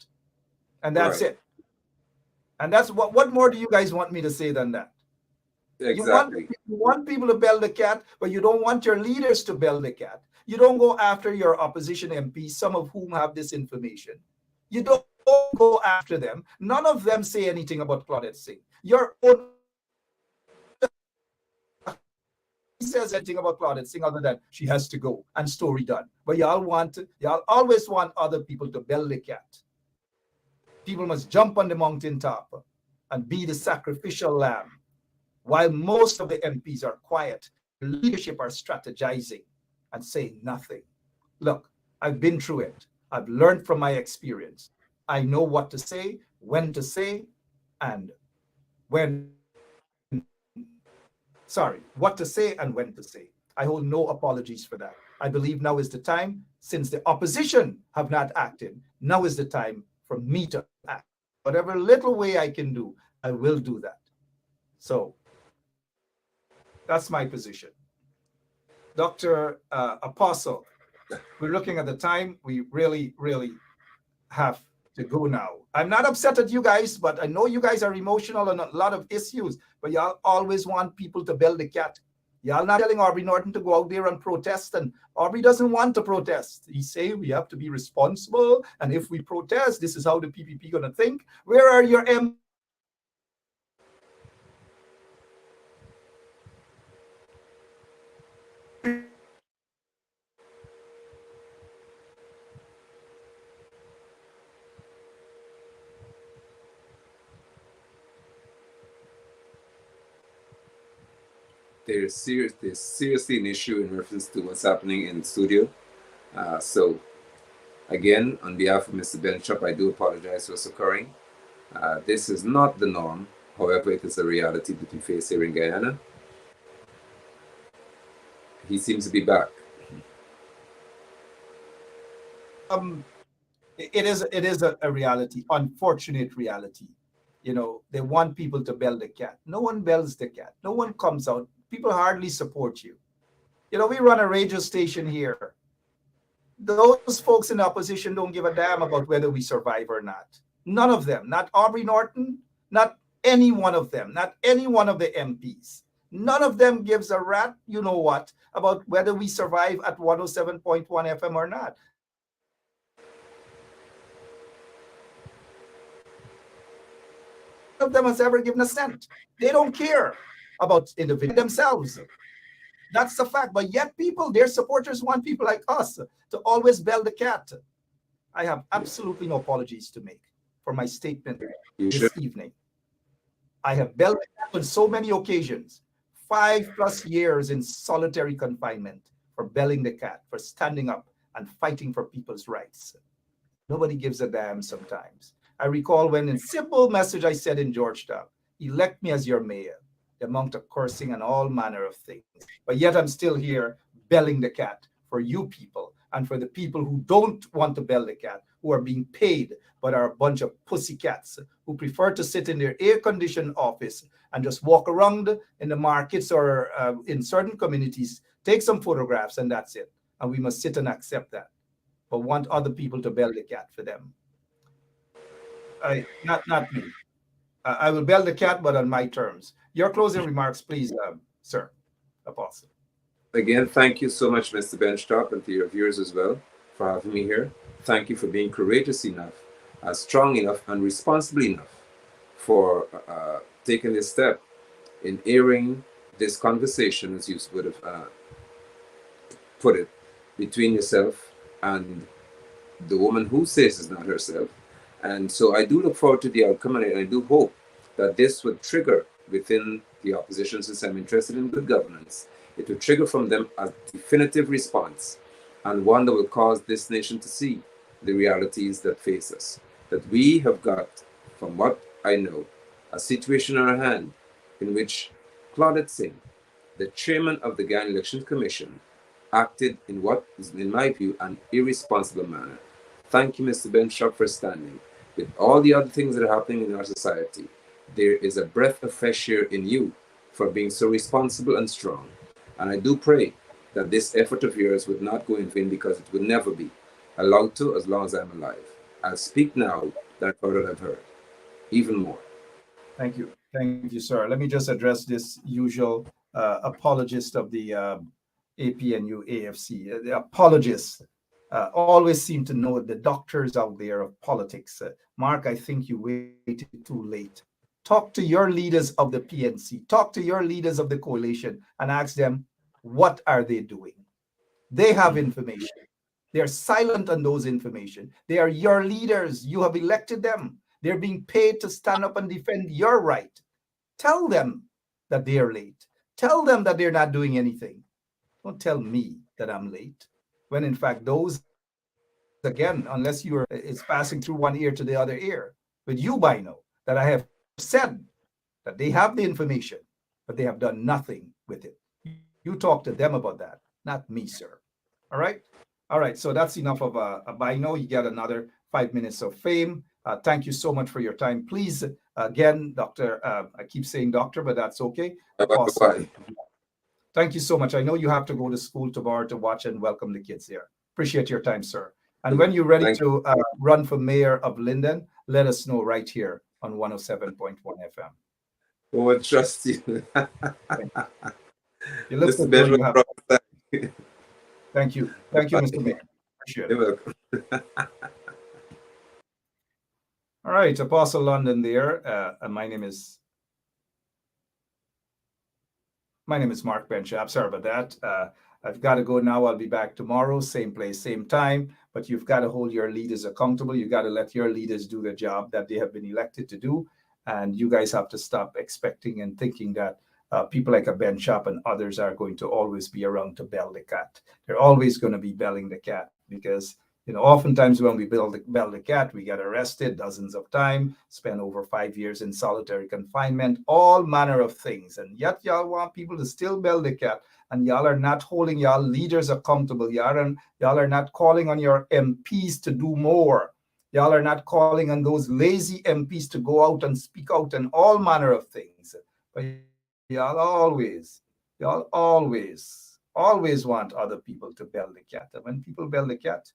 And that's it. And that's what more do you guys want me to say than that? Exactly. You want people to bell the cat, but you don't want your leaders to bell the cat. You don't go after your opposition MPs, some of whom have this information. You don't go after them. None of them say anything about Claudette Singh. Your own says anything about Claudette Singh other than she has to go and story done. But y'all always want other people to bell the cat. People must jump on the mountaintop and be the sacrificial lamb, while most of the MPs are quiet. The leadership are strategizing and saying nothing. Look, I've been through it. I've learned from my experience. I know what to say, when to say, and what to say and when to say. I hold no apologies for that. I believe now is the time, since the opposition have not acted, now is the time for me to act. Whatever little way I can do, I will do that. So that's my position. Dr. Apostle, we're looking at the time. We really, really have to go now. I'm not upset at you guys, but I know you guys are emotional on a lot of issues, but y'all always want people to bell the cat. Y'all not telling Aubrey Norton to go out there and protest, and Aubrey doesn't want to protest. He say we have to be responsible, and if we protest, this is how the PPP gonna think. Where are your there's seriously an issue in reference to what's happening in the studio. So again, on behalf of Mr. Benchop, I do apologize for what's occurring. This is not the norm. However, it is a reality that we face here in Guyana. He seems to be back. It is a reality, unfortunate reality. You know, they want people to bell the cat. No one bells the cat. No one comes out. People hardly support you. You know, we run a radio station here. Those folks in the opposition don't give a damn about whether we survive or not. None of them, not Aubrey Norton, not any one of them, not any one of the MPs. None of them gives a rat, you know what, about whether we survive at 107.1 FM or not. Of them has ever given a cent. They don't care about individuals themselves. That's the fact. But yet people, their supporters want people like us to always bell the cat. I have absolutely no apologies to make for my statement this evening. I have belled the cat on so many occasions. 5+ years in solitary confinement for belling the cat, for standing up and fighting for people's rights. Nobody gives a damn sometimes. I recall when in simple message I said in Georgetown, elect me as your mayor, the amount of cursing and all manner of things. But yet I'm still here belling the cat for you people and for the people who don't want to bell the cat, who are being paid but are a bunch of pussycats who prefer to sit in their air-conditioned office and just walk around in the markets or in certain communities, take some photographs and that's it. And we must sit and accept that, but want other people to bell the cat for them. Not me. I will bell the cat, but on my terms. Your closing remarks, please, sir, Apostle. Again, thank you so much, Mr. Benchtop, and to your viewers as well for having me here. Thank you for being courageous enough, strong enough, and responsible enough for taking this step in airing this conversation, as you would have put it, between yourself and the woman who says it's not herself. And so I do look forward to the outcome, and I do hope that this would trigger within the opposition, since I'm interested in good governance, it will trigger from them a definitive response, and one that will cause this nation to see the realities that face us. That we have got, from what I know, a situation in our hand in which Claudette Singh, the chairman of the Guyana Election Commission, acted in what is, in my view, an irresponsible manner. Thank you, Mr. Benchop, for standing. With all the other things that are happening in our society, there is a breath of fresh air in you for being so responsible and strong. And I do pray that this effort of yours would not go in vain, because it would never be allowed to as long as I'm alive. I'll speak now that I've heard what I've heard, even more. Thank you. Thank you, sir. Let me just address this usual apologist of the APNU AFC. The apologists always seem to know the doctors out there of politics. Mark, I think you waited too late. Talk to your leaders of the PNC. Talk to your leaders of the coalition and ask them, what are they doing? They have information. They're silent on those information. They are your leaders. You have elected them. They're being paid to stand up and defend your right. Tell them that they are late. Tell them that they're not doing anything. Don't tell me that I'm late, when in fact those, again, unless it's passing through one ear to the other ear, but you by know that I have said that they have the information, but they have done nothing with it. You talk to them about that, not me, sir. All right? All right, so that's enough of a bino. You get another 5 minutes of fame. Thank you so much for your time. Please, again, Doctor, I keep saying doctor, but that's okay. Awesome. Thank you so much. I know you have to go to school tomorrow to watch and welcome the kids here. Appreciate your time, sir. And when you're ready to run for mayor of Linden, let us know right here on 107.1 FM. Oh, I trust you. You look good. You have... Thank you. Thank you, Mr. Mayor. Appreciate it. You're welcome. All right, Apostle London there. And my name is Mark Benchop. Sorry about that. I've got to go now. I'll be back tomorrow, same place, same time. But you've got to hold your leaders accountable. You've got to let your leaders do the job that they have been elected to do. And you guys have to stop expecting and thinking that people like a Ben Shop and others are going to always be around to bell the cat. They're always going to be belling the cat because, oftentimes when we bell the cat, we get arrested dozens of times, spend over 5 years in solitary confinement, all manner of things. And yet y'all want people to still bell the cat, and y'all are not holding y'all leaders accountable. Y'all are not calling on your MPs to do more. Y'all are not calling on those lazy MPs to go out and speak out and all manner of things. But y'all always want other people to bell the cat. And when people bell the cat,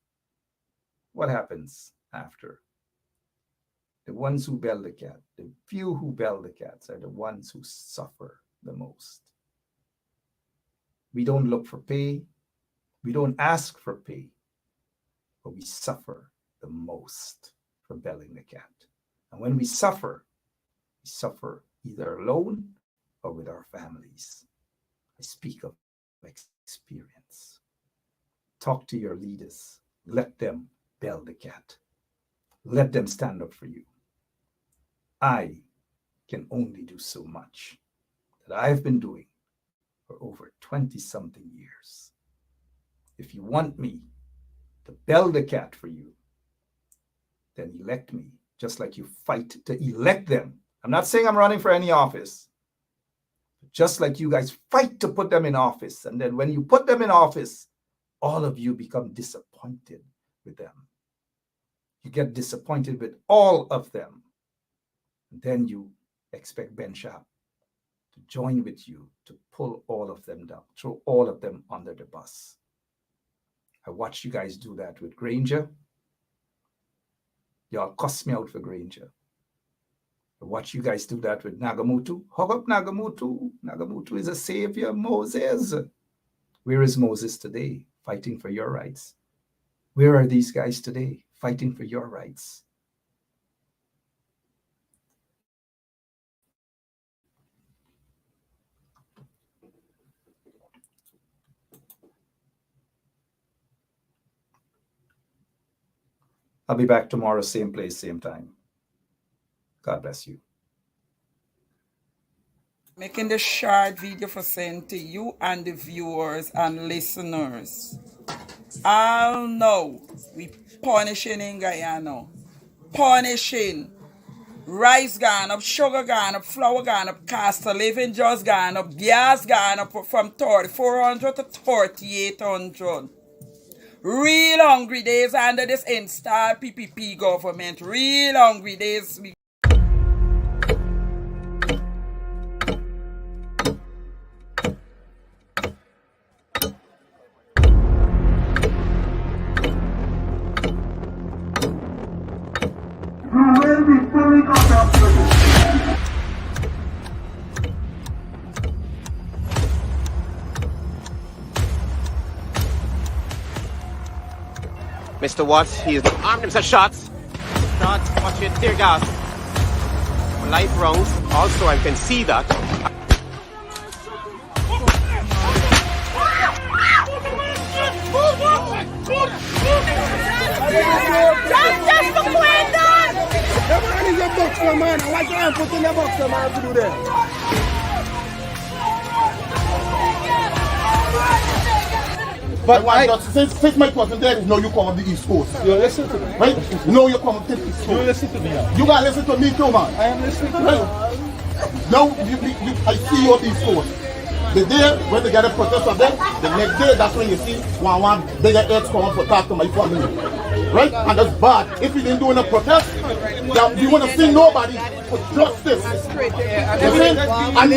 what happens after? The ones who bell the cat, the few who bell the cats are the ones who suffer the most. We don't look for pay. We don't ask for pay, but we suffer the most for belling the cat. And when we suffer either alone or with our families. I speak of experience. Talk to your leaders. Let them bell the cat. Let them stand up for you. I can only do so much that I've been doing for over 20-something years. If you want me to bell the cat for you, then elect me, just like you fight to elect them. I'm not saying I'm running for any office. Just like you guys fight to put them in office. And then when you put them in office, all of you become disappointed with them. You get disappointed with all of them. And then you expect Ben Shap to join with you to pull all of them down, throw all of them under the bus. I watched you guys do that with Granger. Y'all cuss me out for Granger. I watched you guys do that with Nagamutu. Hug up Nagamutu. Nagamutu is a savior, Moses. Where is Moses today, fighting for your rights? Where are these guys today, fighting for your rights? I'll be back tomorrow, same place, same time. God bless you. Making the short video for send to you and the viewers and listeners. I'll know we punishing in Guyana. Punishing. Rice gone up, sugar gone up, flour gone up, cost of living just gone up, gas gone up from 3,400 to 3,800. Real hungry days under this installed PPP government. Real hungry days. Mr. Watts, he is armed himself shots. Shots, watch it, tear gas. Live rounds. Also, I can see that. Just for Quendon! The man is a boxer, man. Why can't put in a boxer, man, to do that? But since my cousin there, you know you come on the East Coast. You listen to me. Right? You know you come to the East Coast. You listen to me now. You gotta listen to me too, man. I am listening to you. Right? Now, I see you on the East Coast. The day when they get a protest of them, the next day, that's when you see one bigger heads come up to talk to my family. Right? And that's bad. If you didn't do a protest, you want to see nobody for justice. You see? I'm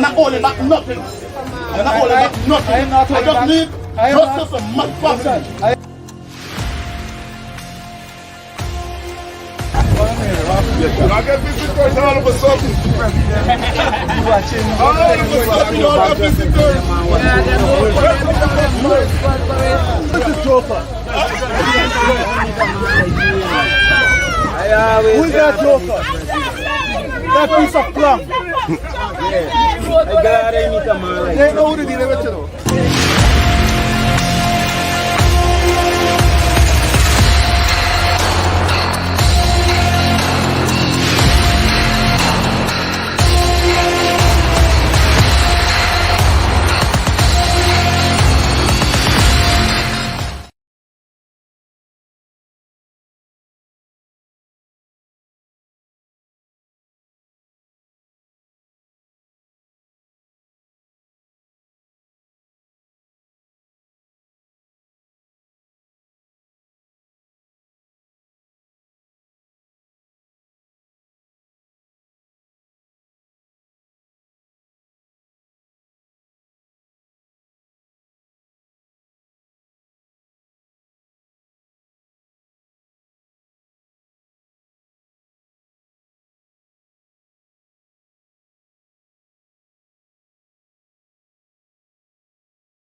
not holding back nothing. I'm not holding back nothing. I just need justice for my family. I get visitors all of a sudden. All of a sudden, you all get visitors. This is Joker. Who is that Joker? That piece of plum. They know who to deal with, you know.